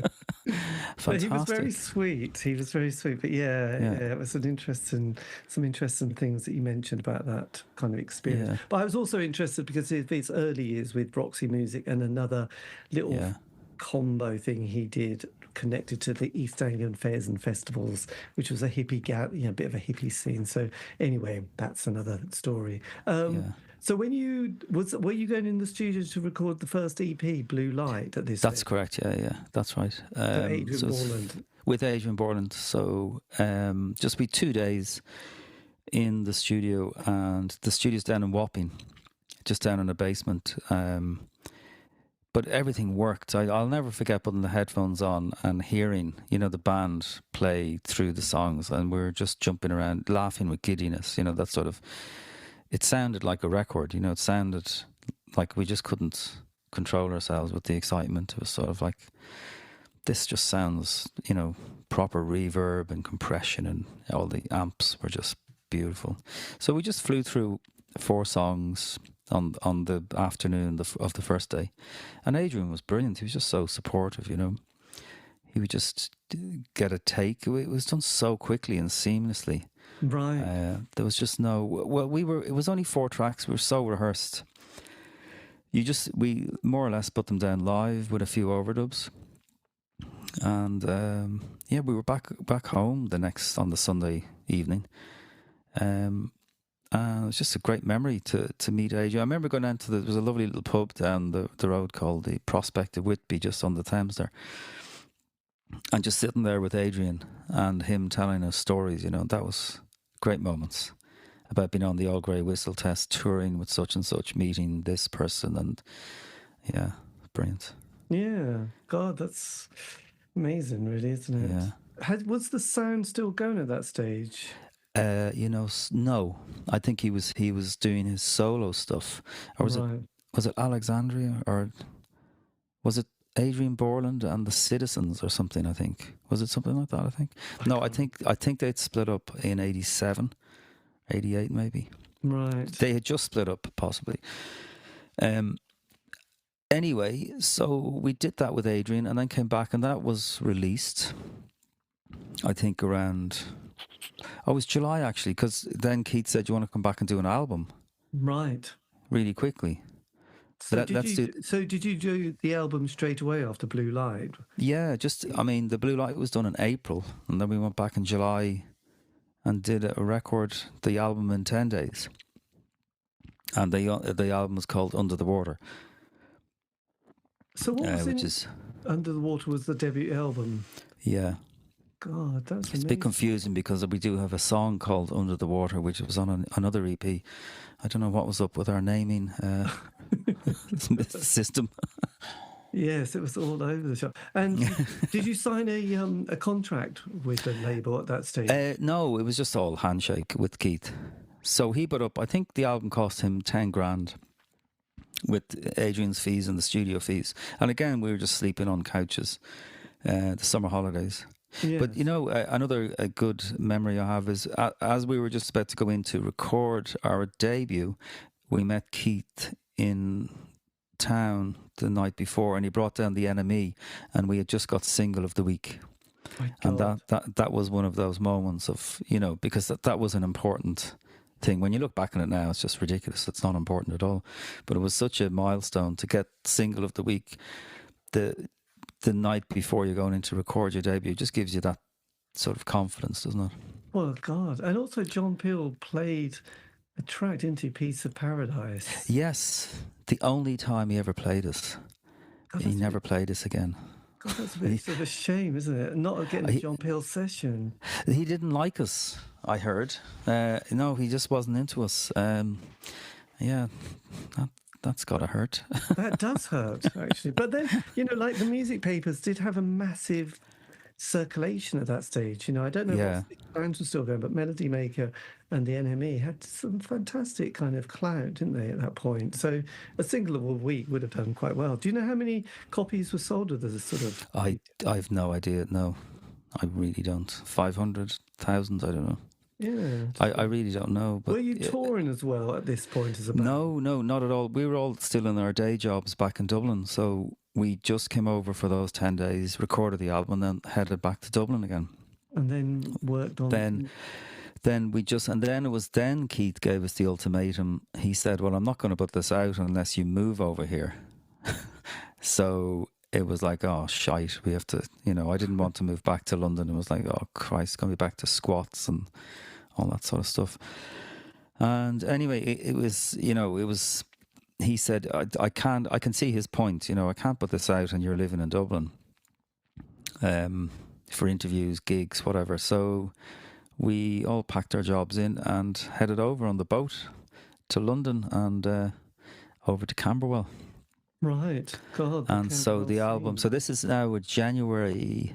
But he was very Fantastic. sweet. He was very sweet. But yeah, it was some interesting things that you mentioned about that kind of experience. Yeah. But I was also interested because of his early years with Roxy Music and another little Yeah. combo thing he did connected to the East Anglian fairs and festivals, which was a hippie bit of a hippie scene. So anyway, that's another story. Yeah. So were you going in the studio to record the first EP, Blue Light, at this That's stage? correct. Yeah. That's right. Adrian So it's Borland. with Adrian Borland. So just be 2 days in the studio, and the studio's down in Wapping, just down in the basement. But everything worked. I'll never forget putting the headphones on and hearing, the band play through the songs, and we're just jumping around, laughing with giddiness. That sort of. It sounded like a record. It sounded like we just couldn't control ourselves with the excitement. It was sort of like, this just sounds, proper reverb and compression, and all the amps were just beautiful. So we just flew through 4 songs on the afternoon of the first day, and Adrian was brilliant. He was just so supportive. He would just get a take. It was done so quickly and seamlessly. Right. There was just no. Well, it was only 4 tracks. We were so rehearsed. We more or less put them down live with a few overdubs, and we were back home on the Sunday evening. It was just a great memory to meet Adrian. I remember going down there was a lovely little pub down the road called the Prospect of Whitby, just on the Thames there. And just sitting there with Adrian and him telling us stories, that was great moments about being on the All Grey Whistle test, touring with such and such, meeting this person, and yeah, brilliant. Yeah. God, that's amazing, really, isn't it? Yeah. Was the sound still going at that stage? No. I think he was doing his solo stuff, or was it Alexandria, or was it Adrian Borland and the Citizens or something? I think was it something like that. I think they'd split up in 87, 88 maybe. Right. They had just split up, possibly. Anyway, so we did that with Adrian, and then came back, and that was released, I think, around. Oh, it was July, actually, because then Keith said, "You want to come back and do an album?" Right. Really quickly. So did you do the album straight away after Blue Light? Yeah, the Blue Light was done in April, and then we went back in July and did the album in 10 days. And the album was called Under the Water. So what was Under the Water was the debut album? Yeah. God, that's amazing. It's a bit confusing because we do have a song called Under the Water, which was on another EP. I don't know what was up with our naming system. Yes, it was all over the shop. And did you sign a contract with the label at that stage? No, it was just all handshake with Keith. So he put up, I think the album cost him 10 grand with Adrian's fees and the studio fees. And again, we were just sleeping on couches the summer holidays. Yes. But another good memory I have is as we were just about to go in to record our debut, we met Keith in town the night before, and he brought down the NME, and we had just got single of the week. And that was one of those moments of, because that was an important thing. When you look back on it now, it's just ridiculous. It's not important at all. But it was such a milestone to get single of the week. The night before you're going in to record your debut just gives you that sort of confidence, doesn't it? Well, God. And also John Peel played a track into Piece of Paradise. Yes. The only time he ever played us. God, he never played us again. God, that's a bit of a shame, isn't it? Not getting a John Peel session. He didn't like us, I heard. No, he just wasn't into us. That's got to hurt. That does hurt, actually. But then, like the music papers did have a massive circulation at that stage. I don't know Yeah. what bands were still going, but Melody Maker and the NME had some fantastic kind of clout, didn't they, at that point? So a single of a week would have done quite well. Do you know how many copies were sold of the sort of... I've no idea. No, I really don't. 500,000. I don't know. Yeah. I really don't know. But were you touring as well at this point as a band? No, not at all. We were all still in our day jobs back in Dublin, so we just came over for those 10 days, recorded the album, and then headed back to Dublin again. And then worked on... Then it was then Keith gave us the ultimatum. He said, well, I'm not going to put this out unless you move over here. So it was like, oh, shite, we have to, I didn't want to move back to London. It was like, oh, Christ, going to be back to squats and all that sort of stuff. And anyway, it was, he said, I can see his point, I can't put this out and you're living in Dublin for interviews, gigs, whatever. So we all packed our jobs in and headed over on the boat to London and over to Camberwell. Right. God. And so the album, so this is now January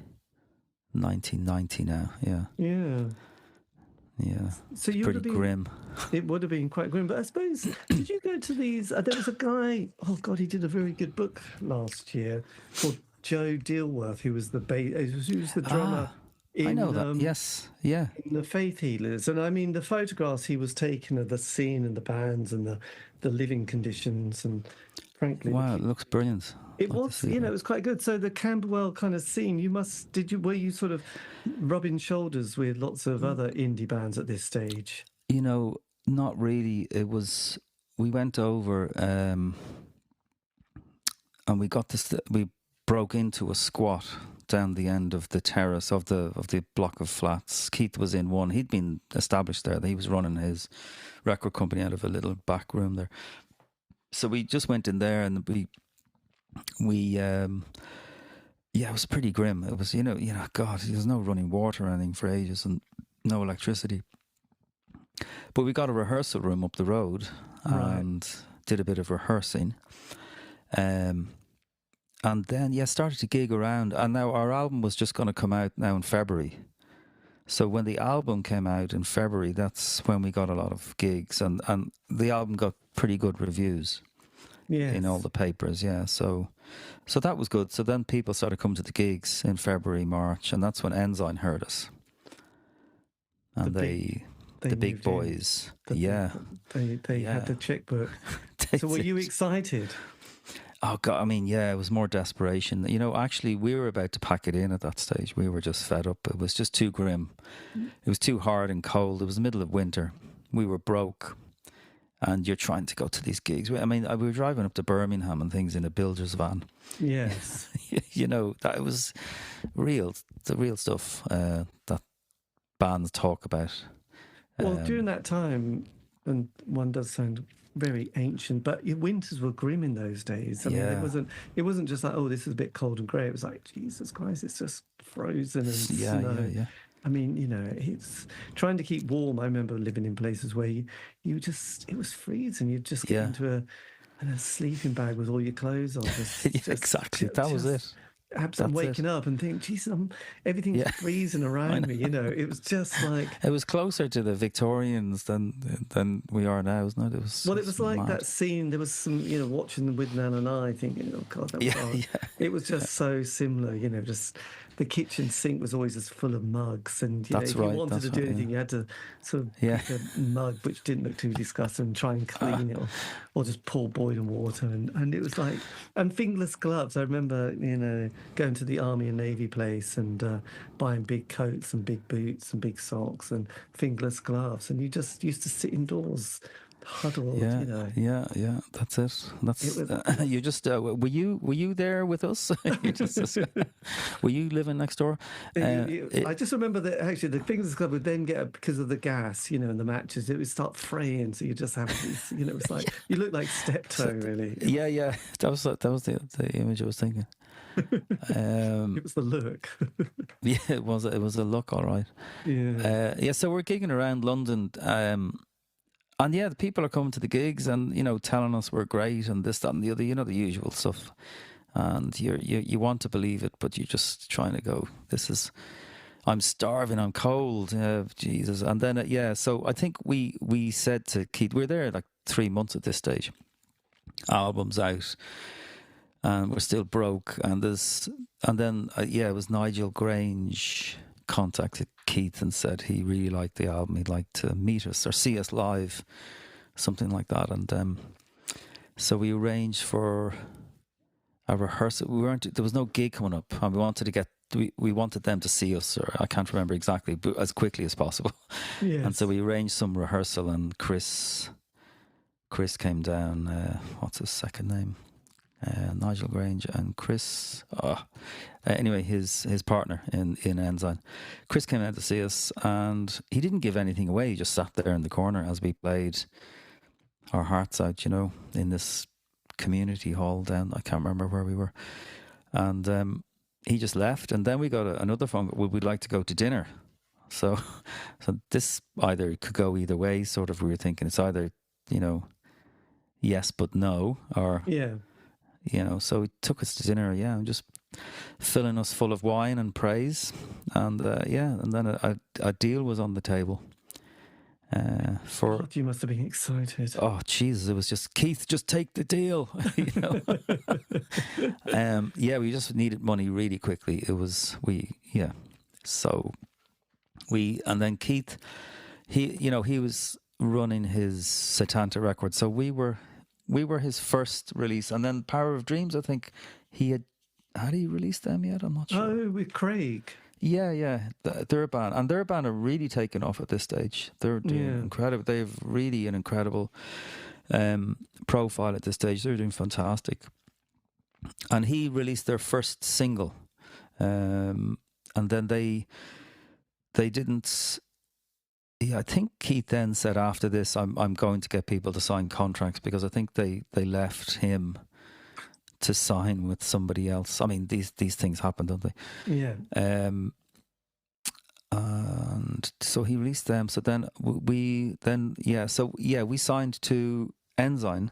1990 now, yeah. Yeah. Yeah, so it's pretty grim. It would have been quite grim, but I suppose, did you go to these? There was a guy, oh God, he did a very good book last year called Joe Dealworth, who was the drummer. I know that, yes, yeah. In the Faith Healers. And I mean, the photographs he was taking of the scene and the bands and the living conditions and frankly... Wow, it looks brilliant. It was, it was quite good. So the Camberwell kind of scene, were you sort of rubbing shoulders with lots of other indie bands at this stage? Not really. We went over and we got this, we broke into a squat down the end of the terrace of the block of flats. Keith was in one. He'd been established there. He was running his record company out of a little back room there. So we just went in there and we it was pretty grim. It was, God, there's no running water or anything for ages and no electricity. But we got a rehearsal room up the road and did a bit of rehearsing. And then, started to gig around. And now our album was just going to come out now in February. So when the album came out in February, that's when we got a lot of gigs. And the album got pretty good reviews. Yes. In all the papers, yeah. So that was good. So then people started coming to the gigs in February, March, and that's when Ensign heard us. And the big boys, they had the checkbook. So were you excited? Oh God, I mean, yeah, it was more desperation. Actually, we were about to pack it in at that stage. We were just fed up. It was just too grim. It was too hard and cold. It was the middle of winter. We were broke. And you're trying to go to these gigs. I mean, we were driving up to Birmingham and things in a builder's van. Yes. That was the real stuff that bands talk about. Well, during that time, and one does sound very ancient, but winters were grim in those days. I mean, it wasn't just like, oh, this is a bbit cold and grey. It was like, Jesus Christ, it's just frozen and snow. Yeah. I mean, it's trying to keep warm. I remember living in places where it was freezing. You'd just get into a sleeping bag with all your clothes on. Exactly. That was it. I'm waking up and think, geez, everything's freezing around me. It was just like... It was closer to the Victorians than we are now, isn't it? It was like mad. that scene. There was some, watching with Nan and I thinking, oh God, that was hard. It was just so similar, just... The kitchen sink was always as full of mugs, and if you wanted to do anything, you had to sort of pick a mug which didn't look too disgusting and try and clean it, or just pour boiling water, and it was like, and fingerless gloves. I remember, going to the Army and Navy place and buying big coats and big boots and big socks and fingerless gloves, and you just used to sit indoors. Huddled, yeah, that's it. You just were you there with us? Were you living next door? I just remember that actually the Fingers Club would then get, because of the gas, and the matches, it would start fraying. So you just have these, it's like you look like Steptoe, really. Yeah. That was the image I was thinking. It was the look. Yeah, it was a look, all right. Yeah. So we're gigging around London. And the people are coming to the gigs and, telling us we're great and this, that and the other, the usual stuff. and you want to believe it, but you're just trying to go, I'm starving, I'm cold, Jesus. And then, so I think we said to Keith, we're there like 3 months at this stage, albums out, and we're still broke. And then it was Nigel Grange contacted Keith and said he really liked the album, he'd like to meet us or see us live, something like that. And so we arranged for a rehearsal. There was no gig coming up, and we wanted them to see us, or I can't remember exactly, but as quickly as possible. Yes. And so we arranged some rehearsal, and Chris came down. What's his second name? Nigel Grange and Chris. Anyway, his partner in Ensign. Chris came out to see us, and he didn't give anything away. He just sat there in the corner as we played our hearts out, in this community hall down. I can't remember where we were, and he just left. And then we got another phone. We'd like to go to dinner. So this either could go either way. Sort of, we were thinking it's either yes but no, or so he took us to dinner, and just filling us full of wine and praise, and and then a deal was on the table. You must have been excited. Oh Jesus, it was just, Keith, just take the deal. We just needed money really quickly. And then Keith, he was running his Setanta record, so we were his first release. And then Power of Dreams, I think had he released them yet? I'm not sure. Oh, with Craig. Yeah. They're a band, and their band are really taken off at this stage. They're doing incredible. They have really an incredible profile at this stage. They're doing fantastic. And he released their first single, and then they didn't. Yeah, I think Keith then said after this, I'm going to get people to sign contracts, because I think they left him to sign with somebody else. I mean, these things happen, don't they? Yeah. And so he released them. So then we signed to Ensign,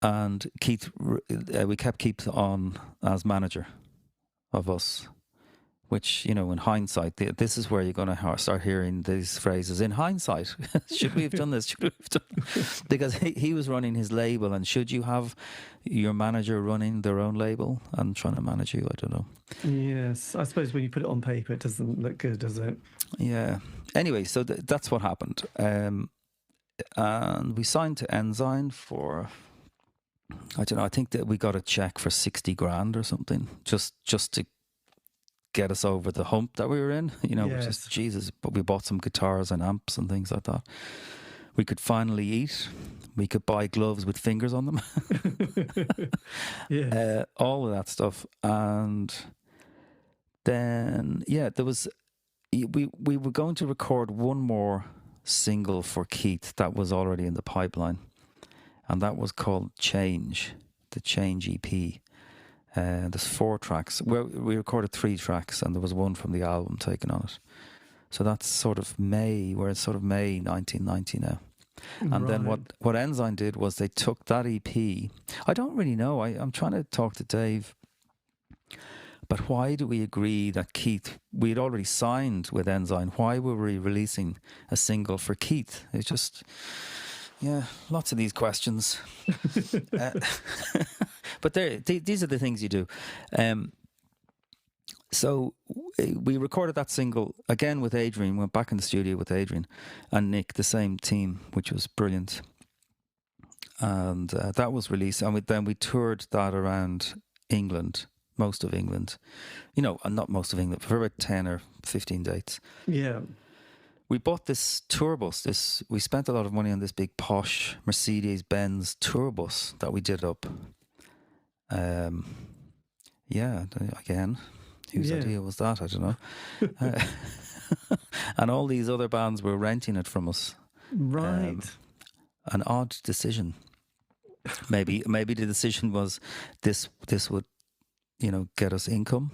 and Keith, we kept Keith on as manager of us. Which, in hindsight, this is where you're going to start hearing these phrases. In hindsight, should we have done this? Should we have done? Because he was running his label, and should you have your manager running their own label and trying to manage you? I don't know. Yes, I suppose when you put it on paper, it doesn't look good, does it? Yeah. Anyway, so that's what happened. And we signed to Ensign for, I don't know, I think that we got a check for 60 grand or something, just to get us over the hump that we were in, Yes. Just Jesus. But we bought some guitars and amps and things like that. We could finally eat. We could buy gloves with fingers on them. All of that stuff. And then, there was, we were going to record one more single for Keith that was already in the pipeline. And that was called Change, the Change EP. There's 4 tracks. We recorded 3 tracks, and there was one from the album taken on it. So that's sort of May. We're in sort of May 1990 now. And then what Ensign did was they took that EP. I don't really know. I'm trying to talk to Dave. But why do we agree that Keith, we had already signed with Ensign, why were we releasing a single for Keith? It's just, lots of these questions. But these are the things you do. So we recorded that single again with Adrian, went back in the studio with Adrian and Nick, the same team, which was brilliant. And that was released. And then we toured that around England, most of England. Not most of England, for about 10 or 15 dates. Yeah. We bought this tour bus. We spent a lot of money on this big posh Mercedes-Benz tour bus that we did up. Again, whose idea was that? I don't know. And all these other bands were renting it from us. Right. An odd decision. Maybe the decision was this would, get us income.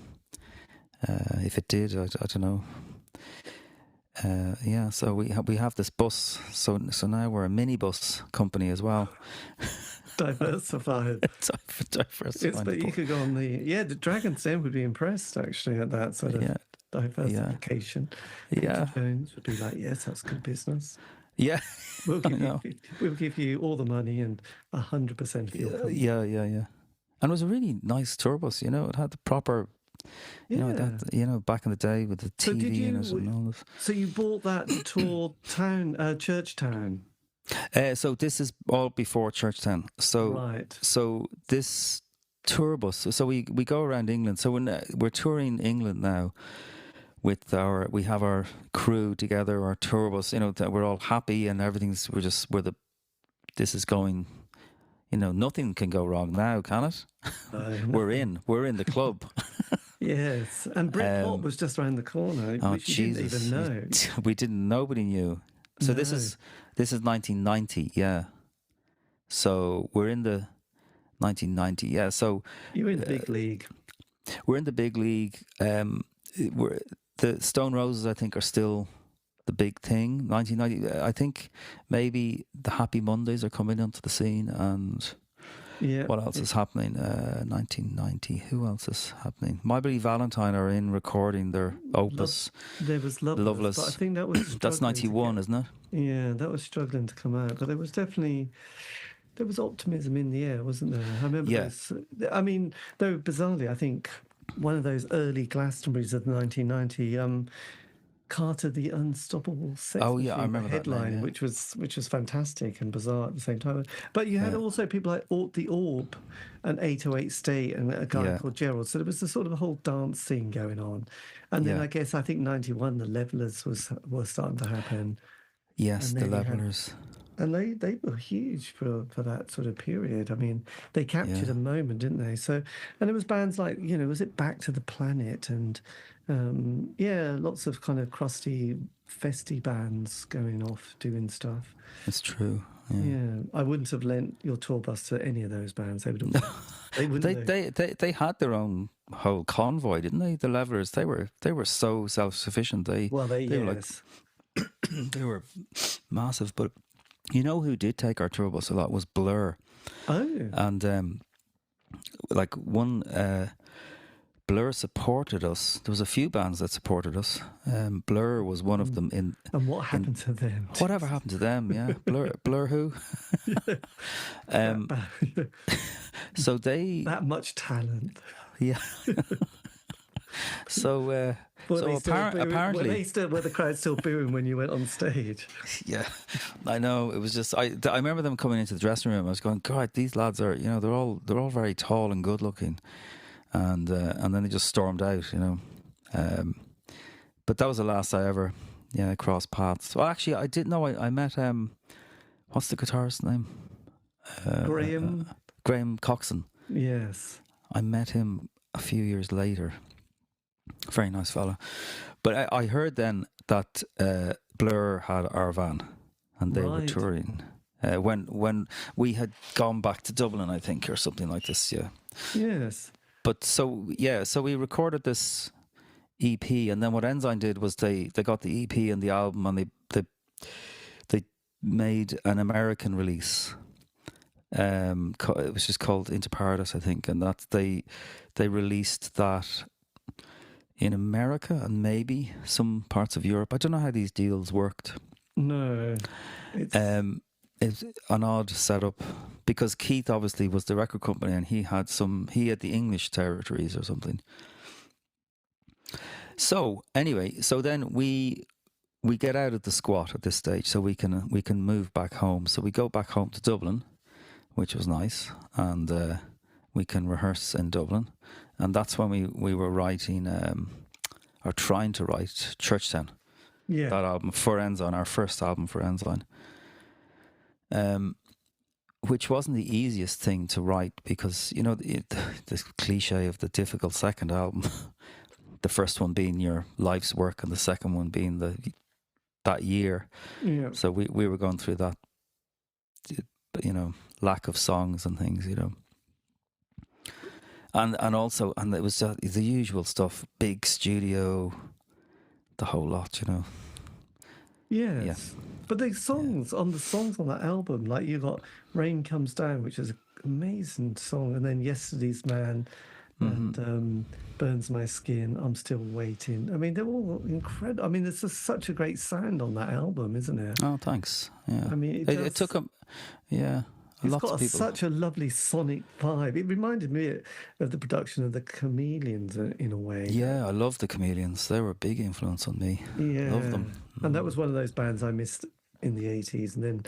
If it did, I don't know. So we have this bus. So now we're a minibus company as well. Diversified. Diversifying. But you could go on the Dragon's Den would be impressed actually at that sort of diversification. Yeah. Peter Jones would be like, yes, that's good business. Yeah. We'll give you all the money and 100% of your company. Yeah. And it was a really nice tour bus, you know. It had the proper, back in the day with the TV in it and all this. So you bought that to tour Churchtown? So this is all before Churchtown. So this tour bus. So we go around England. So when we're touring England now, we have our crew together, our tour bus. You know, that we're all happy and everything's. This is going. You know, nothing can go wrong now, can it? We're in the club. Yes, and Britpop was just around the corner, which you didn't even know. We didn't. Nobody knew. So this is 1990. Yeah. So we're in the 1990. Yeah. So you're in the big league. We're in the big league. The Stone Roses, I think, are still the big thing. 1990. I think maybe the Happy Mondays are coming onto the scene, and what else is happening? 1990. Who else is happening? My Bloody Valentine are in recording their opus. There was Loveless. But I think that was that's 91, isn't it? Yeah, that was struggling to come out, but there was optimism in the air, wasn't there? I remember. Yes. I mean, though bizarrely, I think one of those early Glastonburys of 1990. Carter the Unstoppable Sex Machine, I remember headline, that name, which was fantastic and bizarre at the same time. But you had also people like The Orb and 808 State and a guy called Gerald. So there was a sort of a whole dance scene going on. And then I think 91, the Levellers was starting to happen. Yes, the Levellers. And they were huge for that sort of period. I mean, they captured a moment, didn't they? So, and it was bands like, was it Back to the Planet and lots of kind of crusty, festy bands going off doing stuff. It's true. Yeah, I wouldn't have lent your tour bus to any of those bands. They would have. They had their own whole convoy, didn't they? The Levellers. They were so self-sufficient. They were like, they were massive. But you know who did take our tour bus a lot was Blur. Oh, and Blur supported us. There was a few bands that supported us. Blur was one of them. And what happened to them? Whatever happened to them? Yeah, Blur who? So they that much talent. Yeah. So apparently, were the crowd still booing when you went on stage? Yeah, I know. It was just I remember them coming into the dressing room. I was going, God, these lads are they're all very tall and good looking. And then they just stormed out, but that was the last I ever, crossed paths. Well, actually, I did know I met what's the guitarist's name? Graham Coxon. Yes, I met him a few years later. Very nice fella. But I heard then that Blur had our van, and they were touring when we had gone back to Dublin, I think, or something like this. Yeah. Yes. But so we recorded this EP, and then what Ensign did was they got the EP and the album, and they made an American release. It was just called Into Paradise, I think, and that they released that in America and maybe some parts of Europe. I don't know how these deals worked. No, it's an odd setup because Keith obviously was the record company and he had the English territories or something. So anyway, then we get out of the squat at this stage, so we can move back home. So we go back home to Dublin, which was nice, and we can rehearse in Dublin, and that's when we were writing or trying to write Churchtown. Yeah, that album for Ensign, our first album for Ensign. Which wasn't the easiest thing to write because, the cliche of the difficult second album, the first one being your life's work and the second one being that year. Yeah. So we were going through that, lack of songs and things, And it was the usual stuff, big studio, the whole lot, Yes. Yeah. But the songs on that album, like you got Rain Comes Down, which is amazing song. And then Yesterday's Man and Burns My Skin, I'm Still Waiting. I mean, they're all incredible. I mean, there's just such a great sound on that album, isn't it? Oh, thanks. Yeah. I mean, It took a... Yeah. It's Lots got of people... such a lovely sonic vibe. It reminded me of the production of the Chameleons in a way. Yeah, I love the Chameleons. They were a big influence on me. Yeah. Love them. And that was one of those bands I missed in the 80s, and then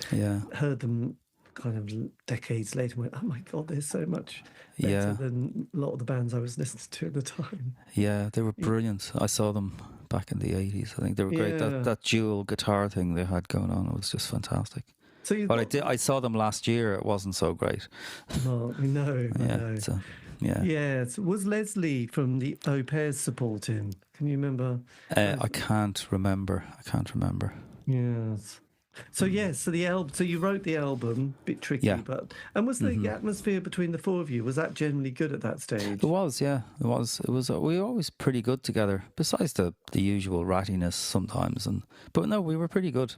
heard them kind of decades later and went, oh my God, they're so much better than a lot of the bands I was listening to at the time. Yeah, they were brilliant. I saw them back in the 80s. I think they were great. That dual guitar thing they had going on was just fantastic. So I saw them last year. It wasn't so great. No, I know. So was Leslie from the Au Pairs supporting? Can you remember? I can't remember. Yes. So the album. So you wrote the album, bit tricky, and was the atmosphere between the four of you, was that generally good at that stage? It was, yeah. It was. We were always pretty good together. Besides the usual rattiness sometimes, but no, we were pretty good.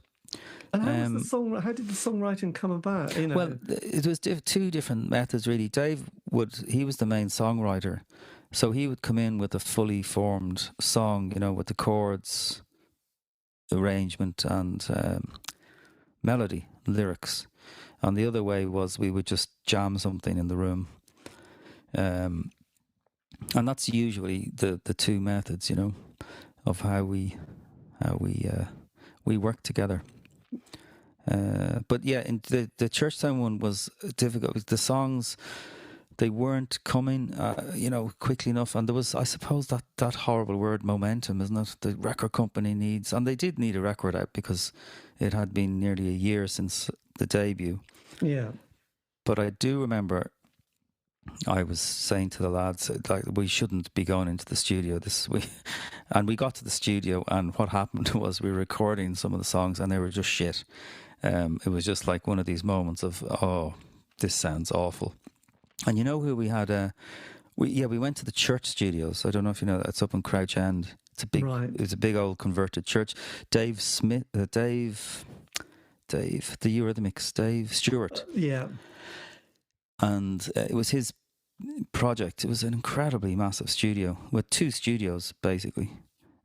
And how did the songwriting come about? You know? Well, it was two different methods really. Dave he was the main songwriter, so he would come in with a fully formed song, with the chords, arrangement, and melody, lyrics. And the other way was we would just jam something in the room, and that's usually the two methods, of how we work together. But yeah, in the Churchtown one was difficult. The songs, they weren't coming, quickly enough. And there was, I suppose, that horrible word, momentum, isn't it? The record company needs, and they did need a record out because it had been nearly a year since the debut. Yeah. But I do remember I was saying to the lads, like, we shouldn't be going into the studio and we got to the studio, and what happened was we were recording some of the songs and they were just shit. It was just like one of these moments of, oh, this sounds awful. And you know who we had? We went to the church studios. I don't know if you know that. It's up in Crouch End. It's a big old converted church. Dave Smith, Dave, the Eurythmics, Dave Stewart. Yeah. And it was his project. It was an incredibly massive studio with two studios, basically,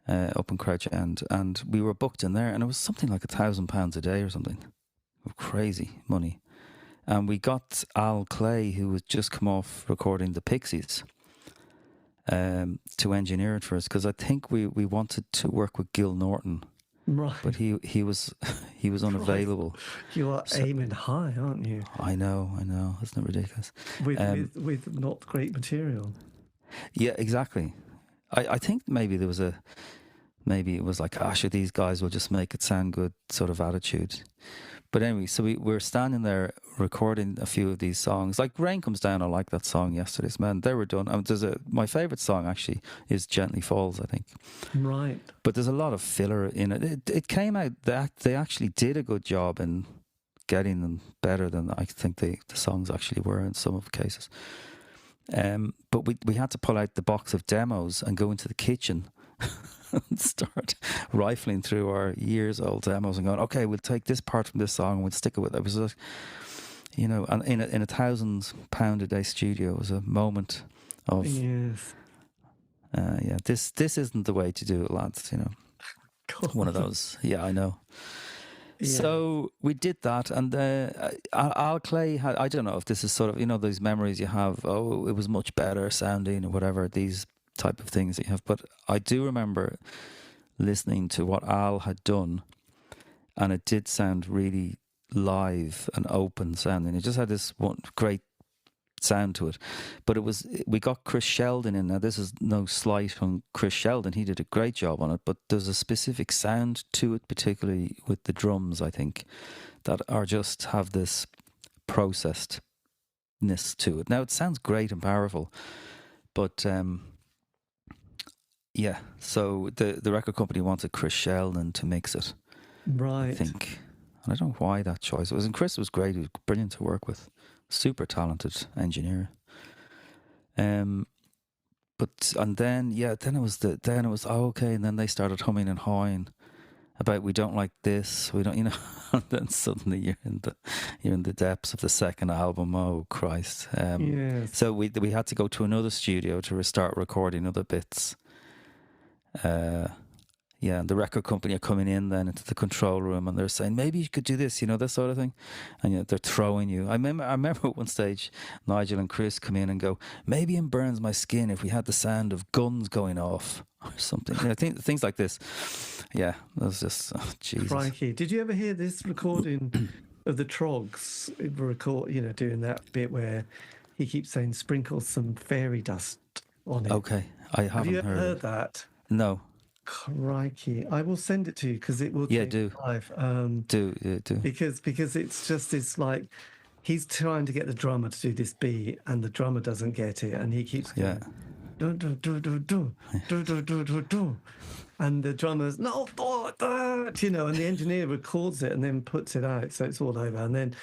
up in Crouch End. And we were booked in there, and it was something like £1,000 a day or something. Crazy money. And we got Al Clay, who had just come off recording the Pixies, to engineer it for us, because I think we wanted to work with Gil Norton. Right. But he was unavailable. You are aiming high, aren't you? I know. Isn't it ridiculous? With not great material. Yeah, exactly. I think maybe it was like, sure, these guys will just make it sound good sort of attitude. But anyway, so we were standing there recording a few of these songs. Like Rain Comes Down, I like that song, Yesterday's Man. They were done. My favourite song actually is Gently Falls, I think. Right. But there's a lot of filler in it. It came out that they actually did a good job in getting them better than I think the songs actually were in some of the cases. But we had to pull out the box of demos and go into the kitchen and start rifling through our years-old demos and going, okay, we'll take this part from this song and we'll stick it with it. It was like, and in a £1,000 a day studio, it was a moment of, yes. This isn't the way to do it, lads, God. One of those. Yeah, I know. Yeah. So we did that, and Al Clay had, I don't know if this is sort of, those memories you have, it was much better sounding or whatever, these type of things that you have. But I do remember listening to what Al had done, and it did sound really live and open sounding. It just had this one great sound to it. But we got Chris Sheldon in. Now, this is no slight on Chris Sheldon, he did a great job on it, but there's a specific sound to it, particularly with the drums, I think, that are just have this processedness to it. Now, it sounds great and powerful, but so the record company wanted Chris Sheldon to mix it, right? I think, and I don't know why that choice was. And Chris was great; he was brilliant to work with, super talented engineer. Then it was okay, and then they started humming and hawing, about we don't like this, we don't, and then suddenly you're in the depths of the second album. Oh Christ! Yes. So we had to go to another studio to start recording other bits. Yeah, and the record company are coming in then into the control room, and they're saying maybe you could do this, this sort of thing, and they're throwing you. I remember at one stage Nigel and Chris come in and go, maybe it burns my skin if we had the sound of guns going off or something. Things like this. Yeah, that was just Jesus. Crikey! Did you ever hear this recording of the Trogs? Doing that bit where he keeps saying sprinkle some fairy dust on it. Okay, I haven't Have you ever heard heard that? No. Crikey! I will send it to you because it will change do. life. Do. Because it's like he's trying to get the drummer to do this beat, and the drummer doesn't get it, and he keeps going, do do do do do do do do do do, and the drummer's no that, and the engineer records it and then puts it out, so it's all over, and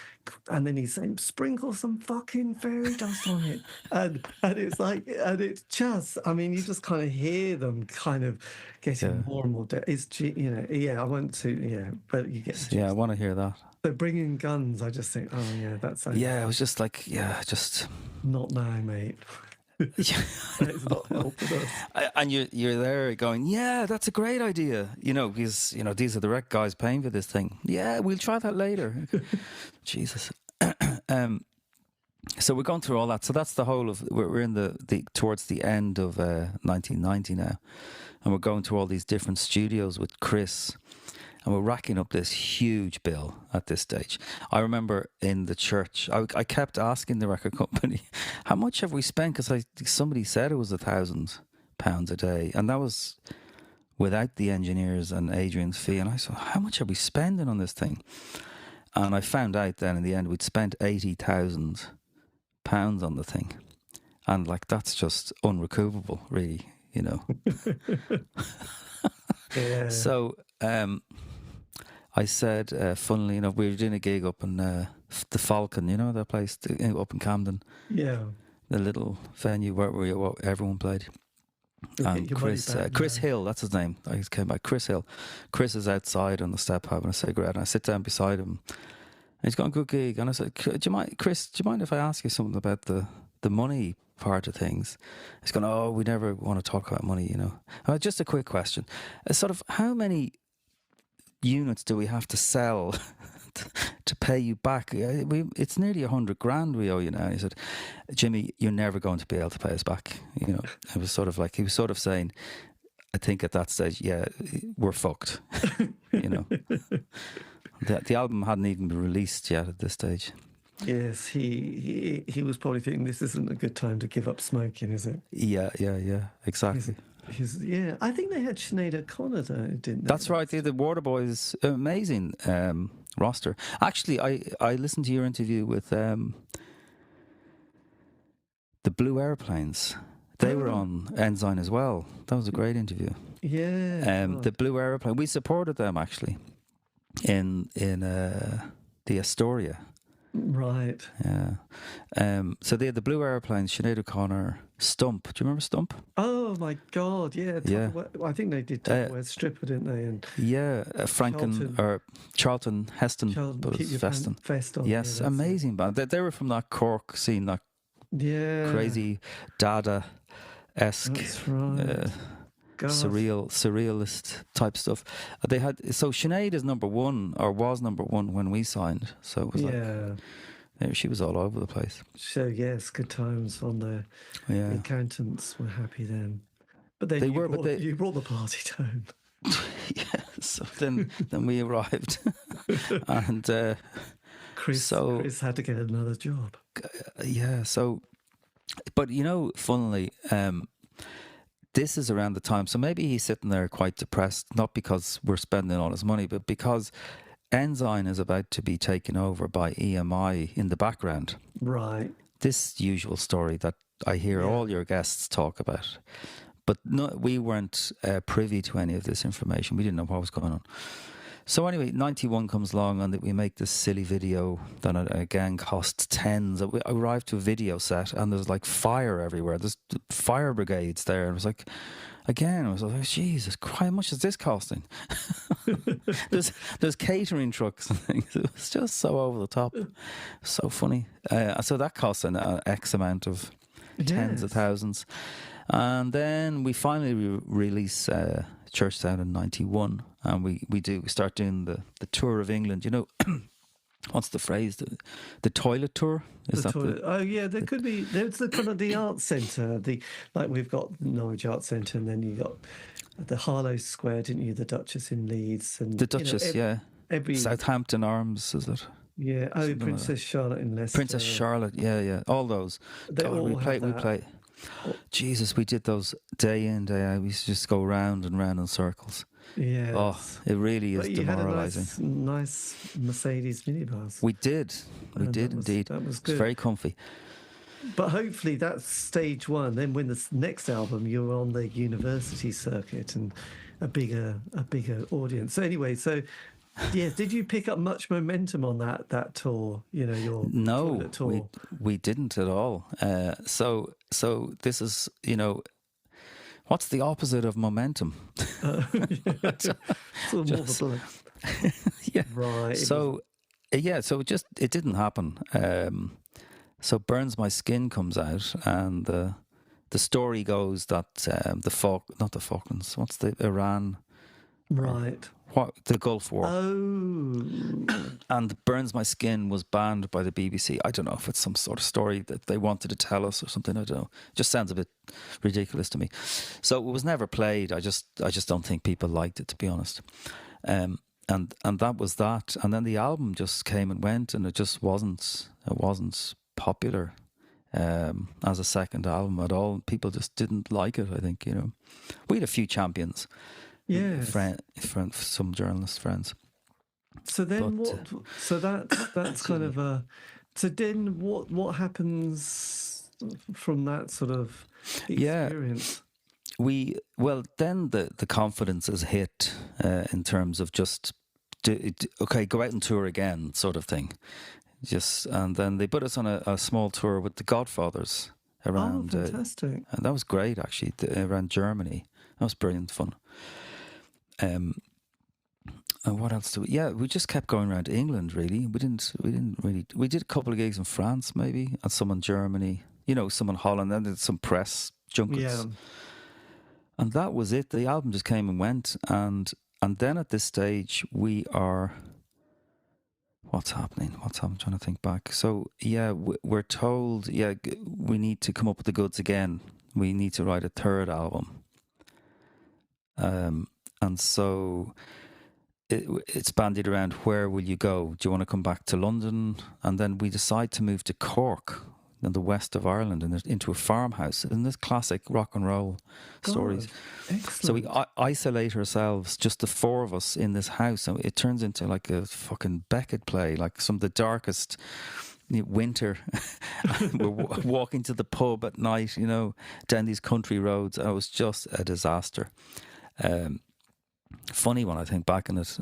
then he's saying sprinkle some fucking fairy dust on it, and it's like, and it's just, I mean, you just kind of hear them kind of getting more and more. It's I want to, but you get. I want to hear that. So bringing guns, I just think, oh yeah, that's yeah. It was just like, just not now, mate. It's not helping us. And you're there going, yeah, that's a great idea, because these are the rec guys paying for this thing. Yeah, we'll try that later. Jesus. So we're going through all that. So that's the whole of, we're in the towards the end of 1990 now, and we're going through all these different studios with Chris. And we're racking up this huge bill at this stage. I remember in the church, I kept asking the record company, how much have we spent? Because somebody said it was £1,000 a day. And that was without the engineers and Adrian's fee. And I said, how much are we spending on this thing? And I found out then in the end, we'd spent £80,000 on the thing. And that's just unrecoverable, really, Yeah. So, I said, funnily enough, we were doing a gig up in the Falcon, that place up in Camden. Yeah. The little venue where everyone played. And Chris Hill, that's his name. I just came back. Chris Hill. Chris is outside on the step having a cigarette, and I sit down beside him. And he's got a good gig. And I said, Chris, do you mind if I ask you something about the money part of things? He's going, oh, we never want to talk about money, Just a quick question. Sort of, how many units do we have to sell to pay you back? It's nearly 100 grand we owe you now. And he said, Jimmy, you're never going to be able to pay us back. It was sort of like, he was sort of saying, I think at that stage, yeah, we're fucked. The album hadn't even been released yet at this stage. Yes, he was probably thinking this isn't a good time to give up smoking, is it? Yeah, exactly. I think they had Sinead O'Connor, didn't they? That's right. The Waterboys, amazing roster. Actually, I listened to your interview with the Blue Airplanes. They were on Ensign as well. That was a great interview. Yeah. The Blue Airplane. We supported them actually in the Astoria. Right. Yeah. So they had the Blue Airplanes, Sinead O'Connor, Stump. Do you remember Stump? Oh my God! Yeah. Yeah. I think they did West Stripper, didn't they? And Charlton Heston, but keep your Feston. on. Yes, amazing band. They were from that Cork scene, that crazy Dada-esque. That's right. Surrealist type stuff. They had, so Sinead is number one, or was number one when we signed. So it was she was all over the place. So yes, good times on there. Yeah, the accountants were happy then, but then you brought the party down. Yeah. So then we arrived, and Chris had to get another job. Yeah. So, but funnily, this is around the time, so maybe he's sitting there quite depressed, not because we're spending all his money, but because Ensign is about to be taken over by EMI in the background. Right. This usual story that I hear all your guests talk about. But no, we weren't privy to any of this information. We didn't know what was going on. So anyway, 91 comes along and we make this silly video that again costs tens. We arrived to a video set and there's fire everywhere. There's fire brigades there. And it was I was like, Jesus Christ, how much is this costing? there's catering trucks and things. It was just so over the top, so funny. So that cost an X amount of tens of thousands, and then we finally release Churchtown in '91, and we start doing the tour of England. You know. What's the phrase? The toilet tour? Is the that toilet? Oh yeah, there could be. There's the kind of the arts centre. Like we've got Norwich Arts Centre, and then you got the Harlow Square, didn't you? The Duchess in Leeds, and the Duchess, every Southampton Arms, is it? Yeah. Oh, Something Princess like Charlotte in Leicester. Princess Charlotte, yeah, all those. They all we play. Jesus, we did those day in, day out. We used to just go round and round in circles. Yeah. Oh, it really is but you demoralising. had a nice Mercedes minibus. We did indeed. That was good. It's very comfy. But hopefully that's stage one. Then when the next album, you're on the university circuit and a bigger audience. So anyway, yeah, did you pick up much momentum on that tour? You know, your toilet tour? we didn't at all. So this is, you know, what's the opposite of momentum? It's more of a blood. Yeah. Right. So it didn't happen. So Burns My Skin comes out, and the story goes that not the Falklands, what's the Iran? Right. The Gulf War. Oh. And Burns My Skin was banned by the BBC. I don't know if it's some sort of story that they wanted to tell us or something. I don't know. It just sounds a bit ridiculous to me. So it was never played. I just don't think people liked it, to be honest. And that was that. And then the album just came and went, and it just wasn't popular as a second album at all. People just didn't like it, I think, you know. We had a few champions. Yeah, some journalist friends. So then, that's kind of a. So then, what happens from that sort of experience? Then the confidence is hit in terms of just go out and tour again, sort of thing. And then they put us on a small tour with the Godfathers around. Oh, fantastic! And that was great, actually. Around Germany, that was brilliant fun. And what else do we? Yeah, we just kept going around England. Really, we didn't really. We did a couple of gigs in France, maybe, and some in Germany. You know, some in Holland, and did some press junkets. Yeah. And that was it. The album just came and went, and then at this stage we are. What's happening? I'm trying to think back. So yeah, we're told we need to come up with the goods again. We need to write a third album. And so it's bandied around, where will you go? Do you want to come back to London? And then we decide to move to Cork, in the west of Ireland, into a farmhouse. In this classic rock and roll stories. Excellent. So we isolate ourselves, just the four of us in this house, and it turns into like a fucking Beckett play, like some of the darkest winter. We're walking to the pub at night, you know, down these country roads. And it was just a disaster. Funny when I think back on it,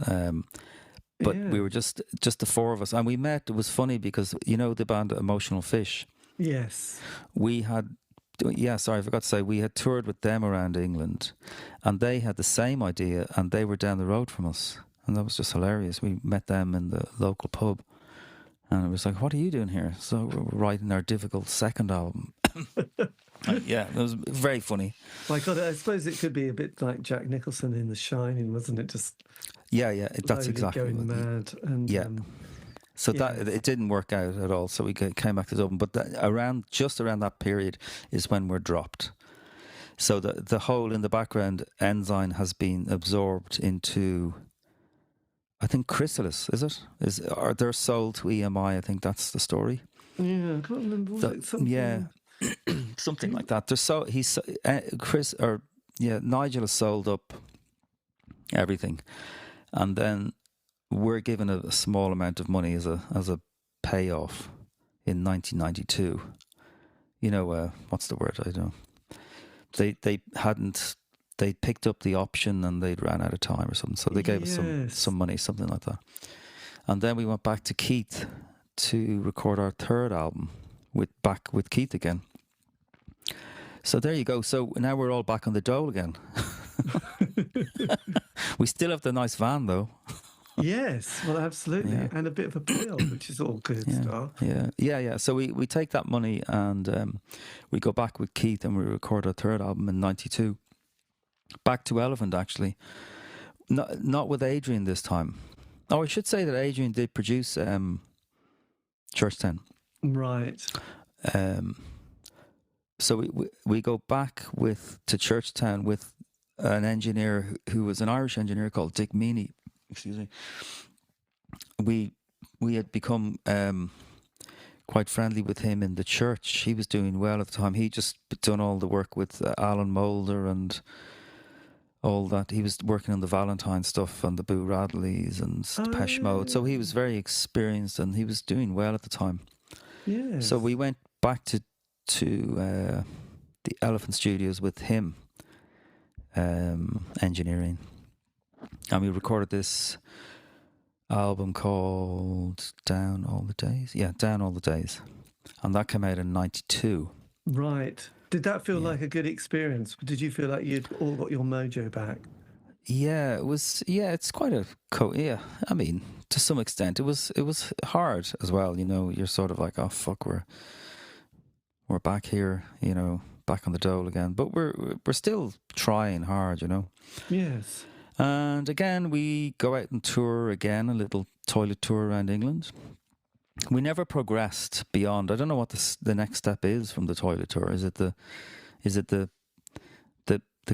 but we were just the four of us, and we met. It was funny because, you know, the band Emotional Fish. Yes, we had. Sorry, I forgot to say we had toured with them around England, and they had the same idea, and they were down the road from us, and that was just hilarious. We met them in the local pub, and it was like, "What are you doing here?" So we were writing our difficult second album. Yeah, it was very funny. My God, I suppose it could be a bit like Jack Nicholson in The Shining, wasn't it? Just that's exactly going mad. And that it didn't work out at all. So we came back to Dublin, but just around that period is when we're dropped. So the whole in the background Ensign has been absorbed into, I think, Chrysalis. Is it? Are they sold to EMI? I think that's the story. Yeah, I can't remember. Something. Something like that. Nigel has sold up everything, and then we're given a small amount of money as a payoff in 1992. You know, what's the word? I don't know. They picked up the option and they'd ran out of time or something, so they gave us some money, something like that. And then we went back to Keith to record our third album with Keith again. So there you go. So now we're all back on the dole again. We still have the nice van, though. Yes, well, absolutely. Yeah. And a bit of a build, which is all good stuff. Yeah. So we take that money and we go back with Keith and we record our third album in 92. Back to Elephant, actually. Not with Adrian this time. Oh, I should say that Adrian did produce Churchtown. Right. So we go back to Churchtown with an engineer who was an Irish engineer called Dick Meany. Excuse me. We had become quite friendly with him in the church. He was doing well at the time. He just done all the work with Alan Moulder and all that. He was working on the Valentine stuff and the Boo Radleys and Depeche Mode. So he was very experienced and he was doing well at the time. Yeah. So we went back to the Elephant Studios with him engineering. And we recorded this album called Down All the Days. Yeah, Down All the Days. And that came out in 92. Right. Did that feel like a good experience? Did you feel like you'd all got your mojo back? Yeah, it was. Yeah, it's quite a. I mean, to some extent, it was hard as well. You know, you're sort of like, oh fuck, we're back here. You know, back on the dole again. But we're still trying hard. You know. Yes. And again, we go out and tour again, a little toilet tour around England. We never progressed beyond. I don't know what the next step is from the toilet tour. Is it the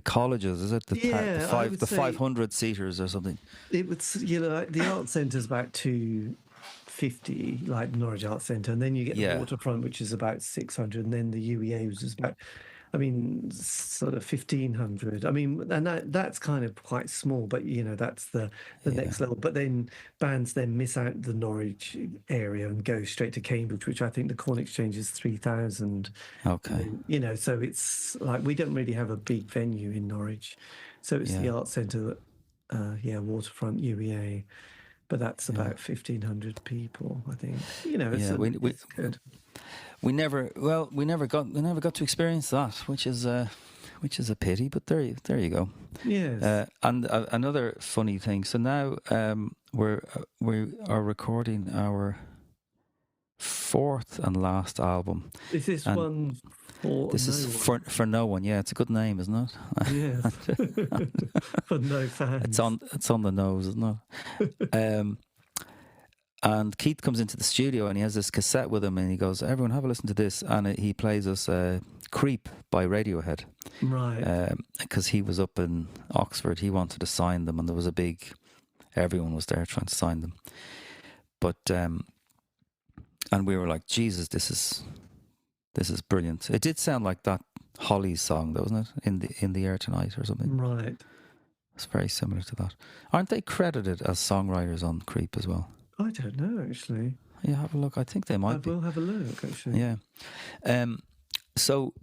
colleges? Is it the 500 seaters or something? It was, you know, like the art centre's about 250, like Norwich Art Centre, and then you get the waterfront, which is about 600, and then the UEA, which is about, I mean, sort of 1,500. I mean, and that's kind of quite small, but you know, that's the next level. But then bands then miss out the Norwich area and go straight to Cambridge, which I think the Corn Exchange is 3,000. Okay. You know, so it's like we don't really have a big venue in Norwich, so it's the art centre, waterfront UEA. But that's about 1,500 people, I think. You know, it's good. We never got to experience that, which is a pity. But there you go. Yes. And another funny thing. So now we are recording our fourth and last album. Is this one for this no is one? for no one? Yeah, it's a good name, isn't it? Yes. For no fans. It's on the nose, isn't it? And Keith comes into the studio and he has this cassette with him and he goes, everyone have a listen to this. And he plays us Creep by Radiohead. Right. Because he was up in Oxford. He wanted to sign them and there was everyone was there trying to sign them. But, and we were like, Jesus, this is brilliant. It did sound like that Hollies song, though, wasn't it? In the Air Tonight or something. Right. It's very similar to that. Aren't they credited as songwriters on Creep as well? I don't know, actually. Yeah, have a look. I think they might be. I will have a look, actually. Yeah. So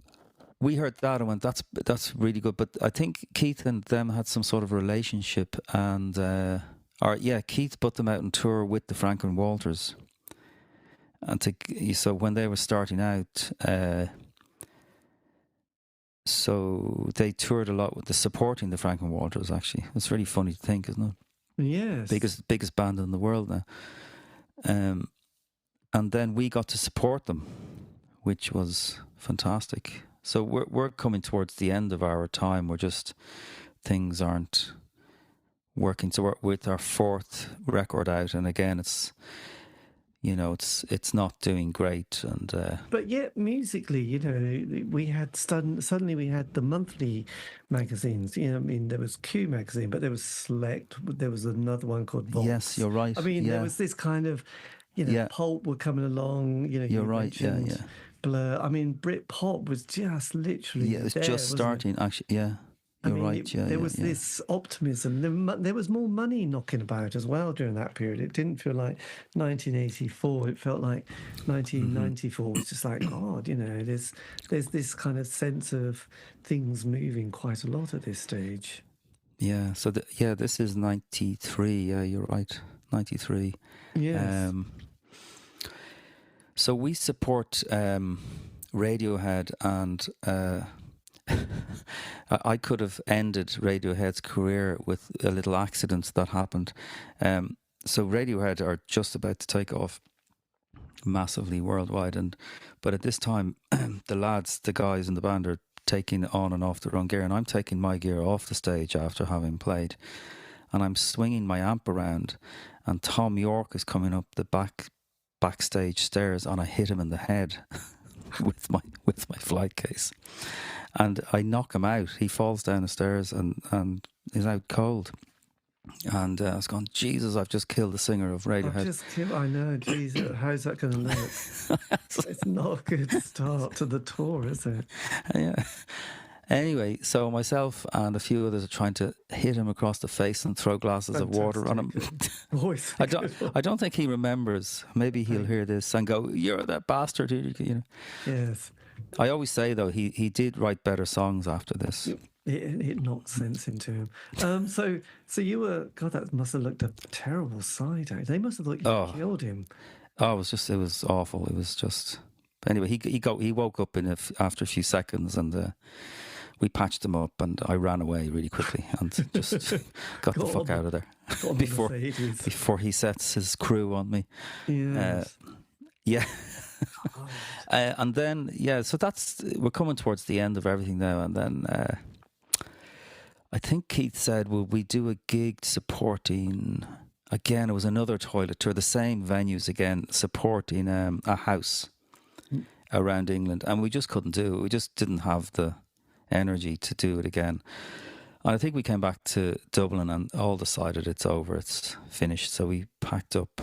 we heard that and went, that's really good. But I think Keith and them had some sort of relationship, and Keith put them out on tour with the Franklin Walters, and so when they were starting out, so they toured a lot with supporting the Franklin Walters. Actually, it's really funny to think, isn't it? Yes. Biggest band in the world now. And then we got to support them, which was fantastic. So we're coming towards the end of our time. Things aren't working. So we're with our fourth record out, and again, it's not doing great. And but yet musically, you know, we had suddenly we had the monthly magazines. You know, I mean, there was Q magazine, but there was Select. There was another one called Vox. Yes, you're right. I mean, there was this kind of, you know, Pulp were coming along. You know, you're right. Yeah. Blur. I mean, Britpop was just literally it was just starting. Actually, yeah. You're right. There was this optimism. There was more money knocking about as well during that period. It didn't feel like 1984. It felt like 1994 was just like, God, you know, there's this kind of sense of things moving quite a lot at this stage. Yeah. So this is 93. Yeah, you're right. 93. Yes. So we support Radiohead and I could have ended Radiohead's career with a little accident that happened. So Radiohead are just about to take off massively worldwide, but at this time, the guys in the band are taking on and off their own gear, and I'm taking my gear off the stage after having played, and I'm swinging my amp around, and Tom York is coming up the backstage stairs, and I hit him in the head with my flight case, and I knock him out. He falls down the stairs and is out cold. And I was going, Jesus, I've just killed the singer of Radiohead. I know, Jesus, how's that going to look? It's not a good start to the tour, is it? Yeah. Anyway, so myself and a few others are trying to hit him across the face and throw glasses of water on him. Voice. I don't think he remembers. Maybe he'll hear this and go, "You're that bastard." You know. Yes. I always say though, he did write better songs after this. It knocked sense into him. So you were, God, that must have looked a terrible side out. They must have thought you killed him. Oh, it was awful. It was just. Anyway, he woke up after a few seconds, and we patched him up, and I ran away really quickly and just got the fuck out of there before he sets his crew on me. Yes. Yeah. And then so we're coming towards the end of everything now, and then I think Keith said, "Will we do a gig supporting?" Again, it was another toilet tour, the same venues again, supporting a house around England, and we just couldn't do it. We just didn't have the energy to do it again. And I think we came back to Dublin and all decided it's over, it's finished. So we packed up.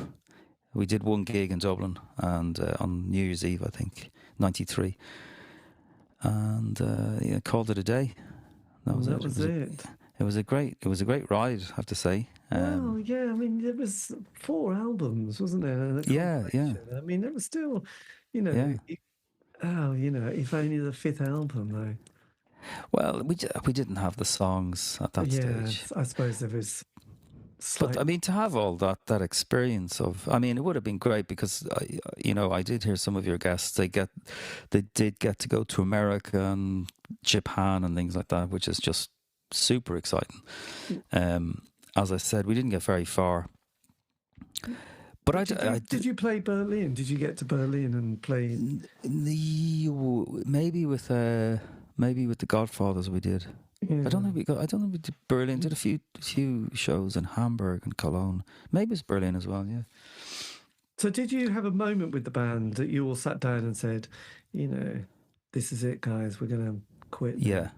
We did one gig in Dublin, and on New Year's Eve, I think, 93, and called it a day. That was it. It was a great ride, I have to say. Oh yeah, I mean, there was 4 albums, wasn't there? Yeah. I mean, there was still, if only the 5th album though. Well, we didn't have the songs at that stage. I suppose there was. But I mean, to have all that experience of, I mean, it would have been great because I did hear some of your guests. They did get to go to America and Japan and things like that, which is just super exciting. As I said, we didn't get very far. But did you play Berlin? Did you get to Berlin and play? Maybe with the Godfathers we did. Yeah. I don't think we did Berlin. Did a few shows in Hamburg and Cologne. Maybe it's Berlin as well. Yeah. So did you have a moment with the band that you all sat down and said, this is it, guys, we're going to quit now? Yeah.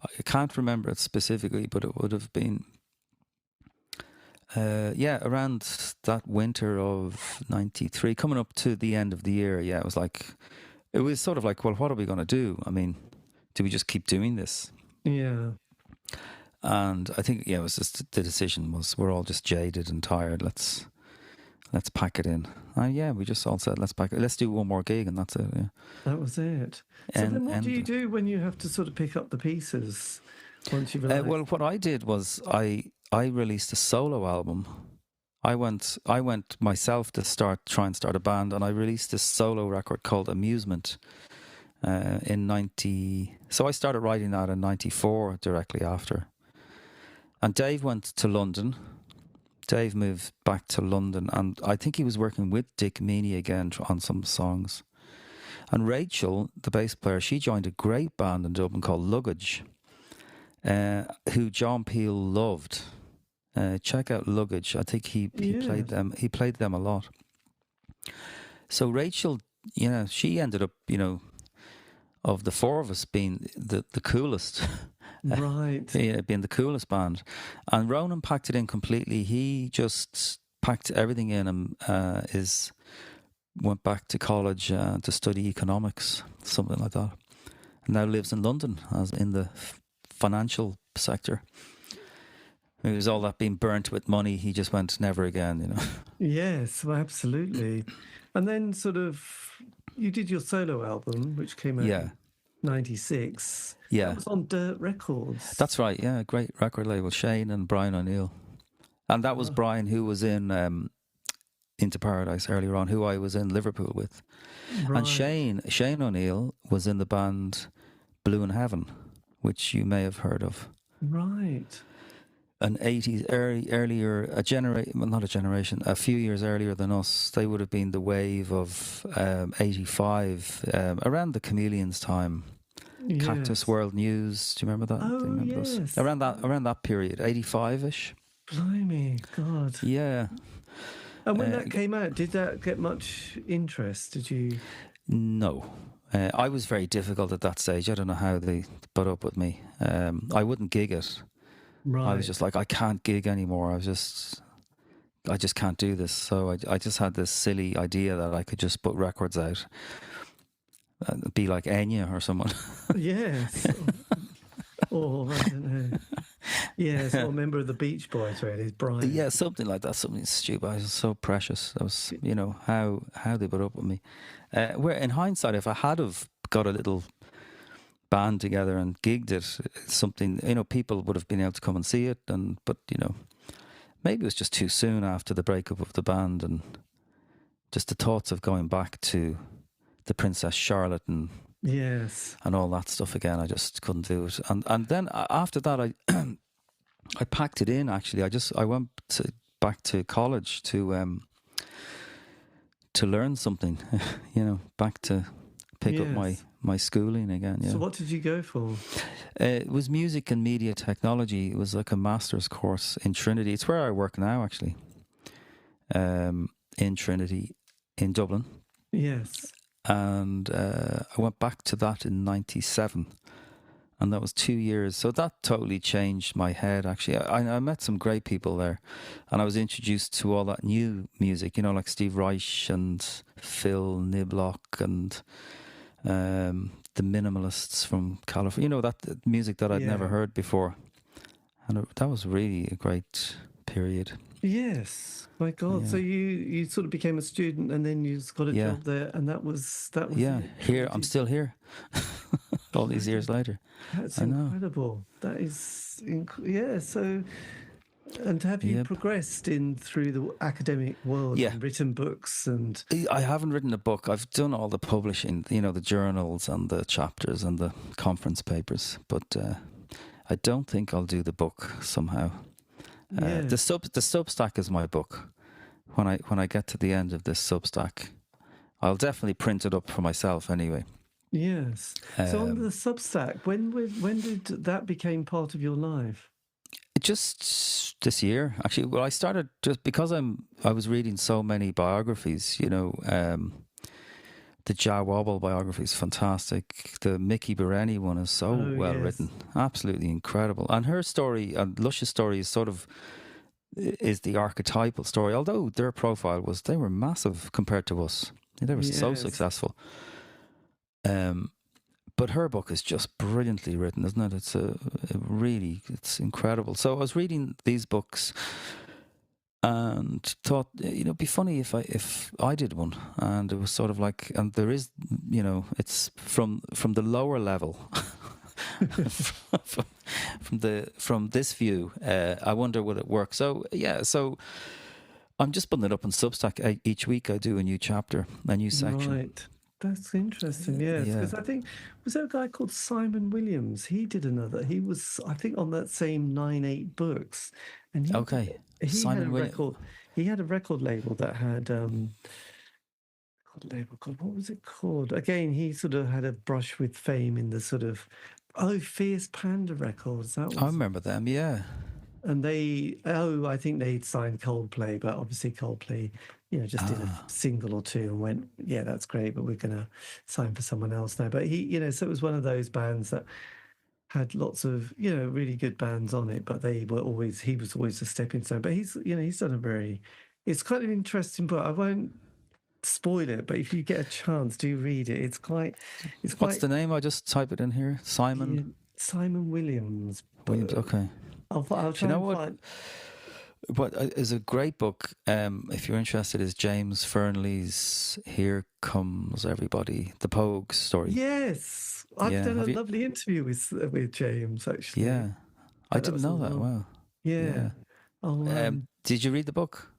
I can't remember it specifically, but it would have been around that winter of 93, coming up to the end of the year. Yeah, it was sort of like, well, what are we going to do? I mean, do we just keep doing this? Yeah. And I think, it was just, the decision was, we're all just jaded and tired. Let's pack it in. We just all said, let's do one more gig, and that's it. Yeah. That was it. So then what do you do when you have to sort of pick up the pieces once you've realised? Well, what I did was I released a solo album. I went myself to try and start a band, and I released this solo record called Amusement in 90. So I started writing that in 94, directly after. And Dave went to London. Dave moved back to London, and I think he was working with Dick Meany again on some songs. And Rachel, the bass player, she joined a great band in Dublin called Luggage, who John Peel loved. Check out Luggage. I think he played them. He played them a lot. So Rachel, she ended up, of the 4 of us being the coolest. Right. Being the coolest band. And Ronan packed it in completely. He just packed everything in and went back to college to study economics, something like that. And now lives in London, as in the financial sector. It was all that being burnt with money. He just went, never again, Yes, well, absolutely. And then sort of, you did your solo album, which came out in 96. Yeah. That was on Dirt Records. That's right, yeah. Great record label, Shane and Brian O'Neill. And that was Brian, who was in Into Paradise earlier on, who I was in Liverpool with. Right. And Shane O'Neill was in the band Blue in Heaven. And Brian O'Neill was in the band Into Paradise. And Brian O'Neill was in Liverpool with. Right. And Shane was in Liverpool with. And Brian O'Neill was in the band Blue in Heaven. And Brian O'Neill was in the band Into Paradise. And Shane O'Neill was in the band Blue in Heaven. which you may have heard of. Right. An 80s, earlier, a few years earlier than us. They would have been the wave of 85, around the Chameleons time. Yes. Cactus World News. Do you remember that? Oh, Do you remember yes. those? Around that period, 85-ish. Blimey, God. Yeah. And when that came out, did that get much interest? Did you? No. I was very difficult at that stage. I don't know how they put up with me. I wouldn't gig it. Right. I was just like, I can't gig anymore. I just can't do this. So I just had this silly idea that I could just put records out. Be like Enya or someone. Yes. Or, I don't know. Yes, or a member of the Beach Boys, really, Brian. Yeah, something like that. Something stupid. I was so precious. That was, how they put up with me. Where in hindsight, if I had have got a little band together and gigged it, something, people would have been able to come and see it. But maybe it was just too soon after the breakup of the band, and just the thoughts of going back to the Princess Charlotte and all that stuff again. I just couldn't do it. And then after that, I packed it in. Actually, I went back to college to learn something. Back to pick up my schooling again. Yeah. So what did you go for? It was music and media technology. It was like a master's course in Trinity. It's where I work now, actually. In Trinity, in Dublin. Yes. And I went back to that in 97, and that was 2 years. So that totally changed my head, actually. I met some great people there, and I was introduced to all that new music, like Steve Reich and Phil Niblock and the Minimalists from California, that music that I'd never heard before. And that was really a great period. Yes, my God. Yeah. So you sort of became a student, and then you just got a job there, and that was yeah. It. Here I'm still here, all these years later. That's incredible. That is, So, and have you progressed through the academic world? Yeah, and written books and. I haven't written a book. I've done all the publishing, the journals and the chapters and the conference papers, but I don't think I'll do the book somehow. The Substack is my book. When I get to the end of this Substack, I'll definitely print it up for myself anyway. Yes. So on the Substack, when did that become part of your life? Just this year, actually. Well, I started just because I was reading so many biographies. The Ja Wobble biography is fantastic. The Mickey Bereni one is so well written, absolutely incredible. And her story, and Lush's story, is the archetypal story. Although their profile they were massive compared to us. They were so successful. But her book is just brilliantly written, isn't it? It's incredible. So I was reading these books and thought, it'd be funny if I did one. And it was sort of like, and there is, it's from the lower level, from this view. I wonder would it work. So so I'm just putting it up on Substack. Each week I do a new chapter, a new section. Right. That's interesting, yes. Because I think, was there a guy called Simon Williams? He did another. He was, I think, on that same 9/8 books. And he had a record label that had what was it called? Again, he sort of had a brush with fame in the sort of Fierce Panda Records. I remember them, yeah. And I think they'd signed Coldplay, but obviously Coldplay, just did a single or two and went, yeah, that's great, but we're going to sign for someone else now. But he, so it was one of those bands that had lots of, really good bands on it, but he was always a stepping stone. But he's done it's quite an interesting book. I won't spoil it, but if you get a chance, do read it. What's the name? I just type it in here. Simon Williams. Okay. I'll try and find. What is a great book, if you're interested, is James Fernley's Here Comes Everybody, the Pogues story. Yes, I've done a lovely interview with James, actually. Yeah, I didn't know that. Wow. Yeah. Did you read the book?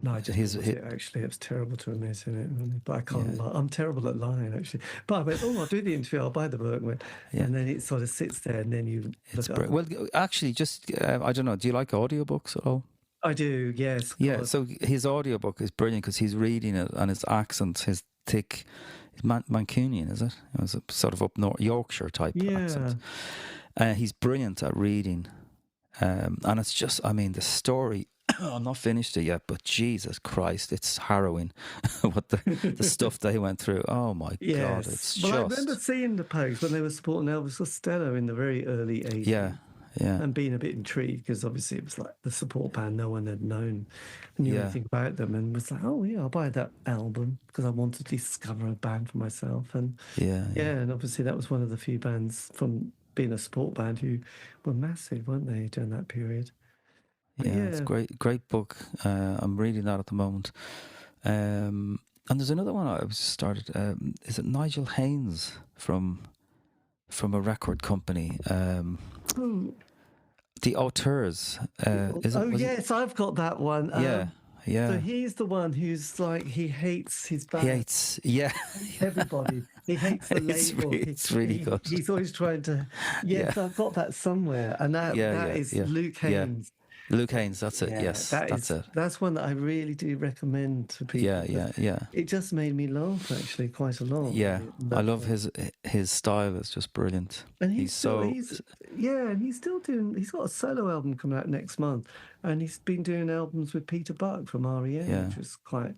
No, I just bought it, actually. It was terrible to admit, isn't it? Really? But I can't lie. I'm terrible at lying, actually. But I went, I'll do the interview, I'll buy the book. And then it sort of sits there, and then you look it up. Well, actually, just, I don't know, do you like audiobooks at all? I do, yes. Yeah, so his audiobook is brilliant because he's reading it, and his accent, his thick, Mancunian, is it? It was a sort of up north, Yorkshire type accent. He's brilliant at reading. And it's just, I mean, the story, I'm not finished it yet, but Jesus Christ, it's harrowing what the stuff they went through. Oh my God, it's I remember seeing the post when they were supporting Elvis Costello in the very early 80s. Yeah. And being a bit intrigued because obviously it was like the support band no one had knew anything about them, and was like, oh yeah, I'll buy that album because I wanted to discover a band for myself. And and obviously that was one of the few bands from being a support band who were massive, weren't they, during that period? It's a great book. I'm reading that at the moment. And there's another one I started. Is it Nigel Haynes from a record company? The Auteurs. Yes, I've got that one. Yeah. So he's the one who's like, he hates his band. He hates, everybody. He hates the label. It's really good. He's always trying to. Yes, I've got that somewhere, and that is Luke Haynes. Luke Haynes, that's it. Yes, that's it. That's one that I really do recommend to people. Yeah. It just made me laugh actually quite a lot. Yeah, I love his style. It's just brilliant. And he's still doing. He's got a solo album coming out next month, and he's been doing albums with Peter Buck from REM, which was quite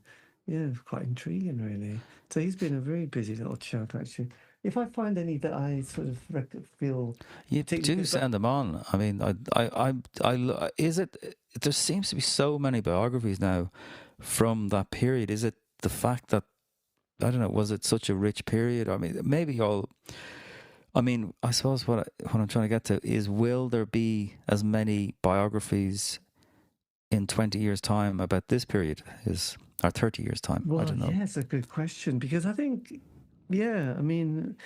intriguing, really. So he's been a very busy little chap, actually. If I find any that I sort of feel, you do send them on. I mean, there seems to be so many biographies now from that period. Is it the fact that, I don't know, was it such a rich period? I mean, maybe I suppose what I'm trying to get to is, will there be as many biographies in 20 years' time about this period or 30 years' time? Well, I don't know. Yeah, it's a good question, because I think, I mean,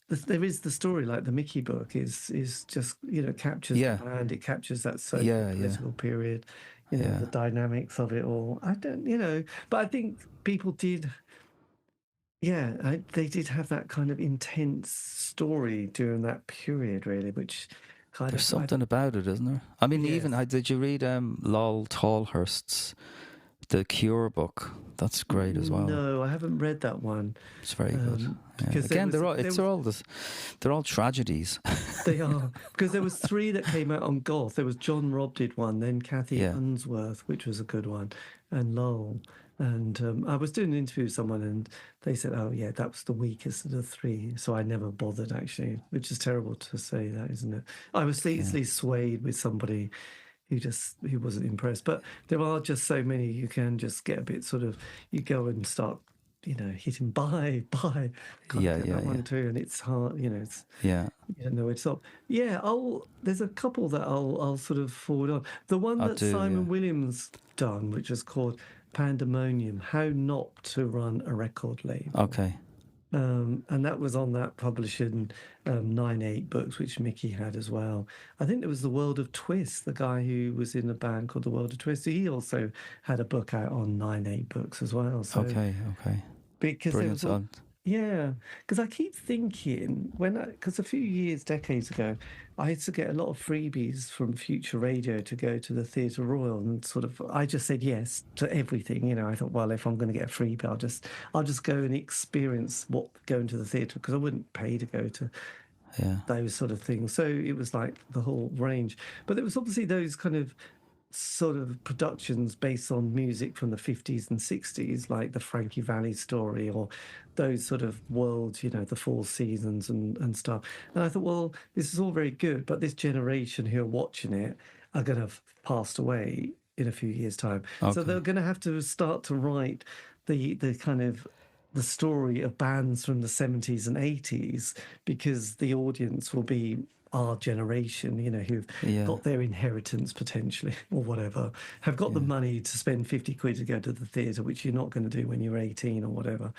there is the story, like the Mickey book is just, captures the band, it captures that political period, the dynamics of it all. I don't, but I think people did, they did have that kind of intense story during that period, really, which there's something about it, isn't there? I mean, even, did you read Lol Tolhurst's The Cure book? That's great as well. No, I haven't read that one. It's very good. Because again, they're all tragedies. They are, because there was 3 that came out on Goth. There was John Robb did one, then Kathy Unsworth, which was a good one, and Lowell. And I was doing an interview with someone, and they said, "Oh yeah, that was the weakest of the 3." So I never bothered, actually, which is terrible to say that, isn't it? I was easily swayed with somebody who wasn't impressed. But there are just so many, you can just get a bit sort of, you go and start, hitting buy. That one too, and it's hard, it's, you don't know where to stop. There's a couple that I'll sort of forward on. The one that Simon Williams done, which was called Pandemonium, How Not to Run a Record Label. Okay. And that was on that publishing 9/8 books, which Mickey had as well. I think there was The World of Twist, the guy who was in a band called The World of Twist. He also had a book out on 9/8 books as well. So, okay. Because brilliant. Because I keep thinking, because a few decades ago, I used to get a lot of freebies from Future Radio to go to the Theatre Royal, and I just said yes to everything. I thought, well, if I'm going to get a freebie, I'll just go and experience what going to the theatre, because I wouldn't pay to go to those sort of things. So it was like the whole range. But there was obviously those kind of sort of productions based on music from the 50s and 60s, like the Frankie Valli story, or those sort of worlds, the Four Seasons and stuff. And I thought, well, this is all very good, but this generation who are watching it are going to have passed away in a few years' time. Okay. So they're going to have to start to write the kind of the story of bands from the 70s and 80s, because the audience will be our generation, who've got their inheritance potentially, or whatever, have got the money to spend 50 quid to go to the theatre, which you're not going to do when you're 18 or whatever.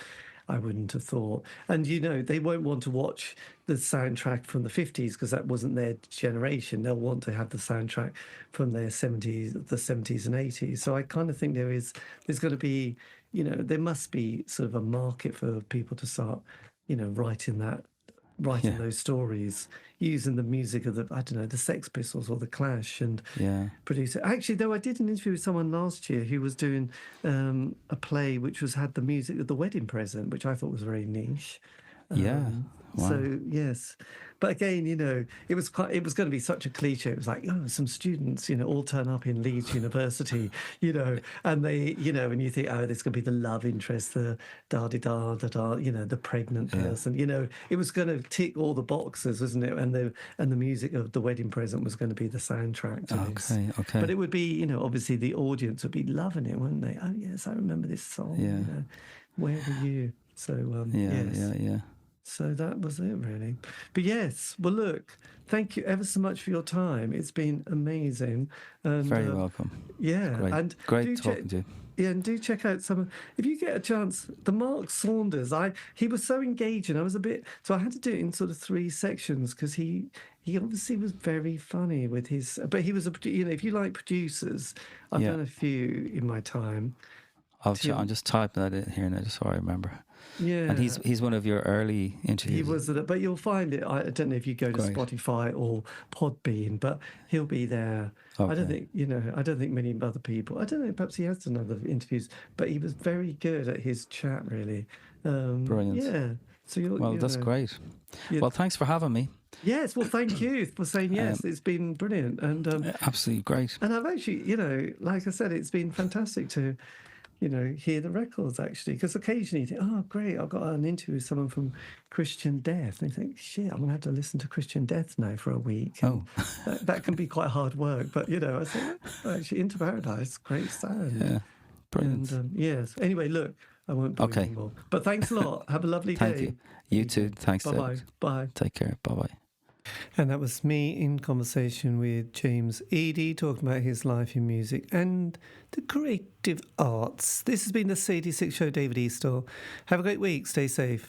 I wouldn't have thought. And, you know, they won't want to watch the soundtrack from the 50s because that wasn't their generation. They'll want to have the soundtrack from their 70s, the 70s and 80s. So I kind of think there's going to be, you know, there must be sort of a market for people to start, you know, writing those stories, using the music of the, I don't know, the Sex Pistols or the Clash, and produce it. Actually, though, I did an interview with someone last year who was doing a play which had the music of The Wedding Present, which I thought was very niche. Wow. So yes, but again, you know, it was going to be such a cliche. It was like, oh, some students, you know, all turn up in Leeds University, you know, and they, you know, and you think, oh, there's going to be the love interest, the da-di-da, you know, the pregnant person, you know, it was going to tick all the boxes, wasn't it? And the music of The Wedding Present was going to be the soundtrack to this. Okay. But it would be, you know, obviously the audience would be loving it, wouldn't they? Oh yes, I remember this song. Yeah. You know, where were you? So Yeah. So that was it, really. But yes, well, look, thank you ever so much for your time. It's been amazing. And, Very welcome. Yeah. Great, and great talking to you. Yeah, and do check out if you get a chance, the Mark Saunders, he was so engaging. So I had to do it in sort of 3 sections because he obviously was very funny with but he was you know, if you like producers, I've done a few in my time. I'm just typing that in here now, just so I remember. Yeah, and he's one of your early interviews. He was, but you'll find it. I don't know if you go to Spotify or Podbean, but he'll be there. Okay. I don't think many other people. I don't know. Perhaps he has done other interviews, but he was very good at his chat. Really, brilliant. Yeah. So that's great. Well, thanks for having me. Yes, well, thank you for saying yes. It's been brilliant and absolutely great. And I've actually, you know, like I said, it's been fantastic to, you know, hear the records actually, because occasionally you think, oh, great, I've got an interview with someone from Christian Death, and you think, shit, I'm going to have to listen to Christian Death now for a week. And that can be quite hard work, but you know, I think actually Into Paradise, great sound. Yeah, brilliant. And yes. Anyway, look, I won't bore you anymore. But thanks a lot. Have a lovely day. Thank you. You too. Thanks. Bye-bye. Bye. Take care. Bye-bye. And that was me in conversation with James Eadie, talking about his life in music and the creative arts. This has been the C86 Show, David Eastaugh. Have a great week. Stay safe.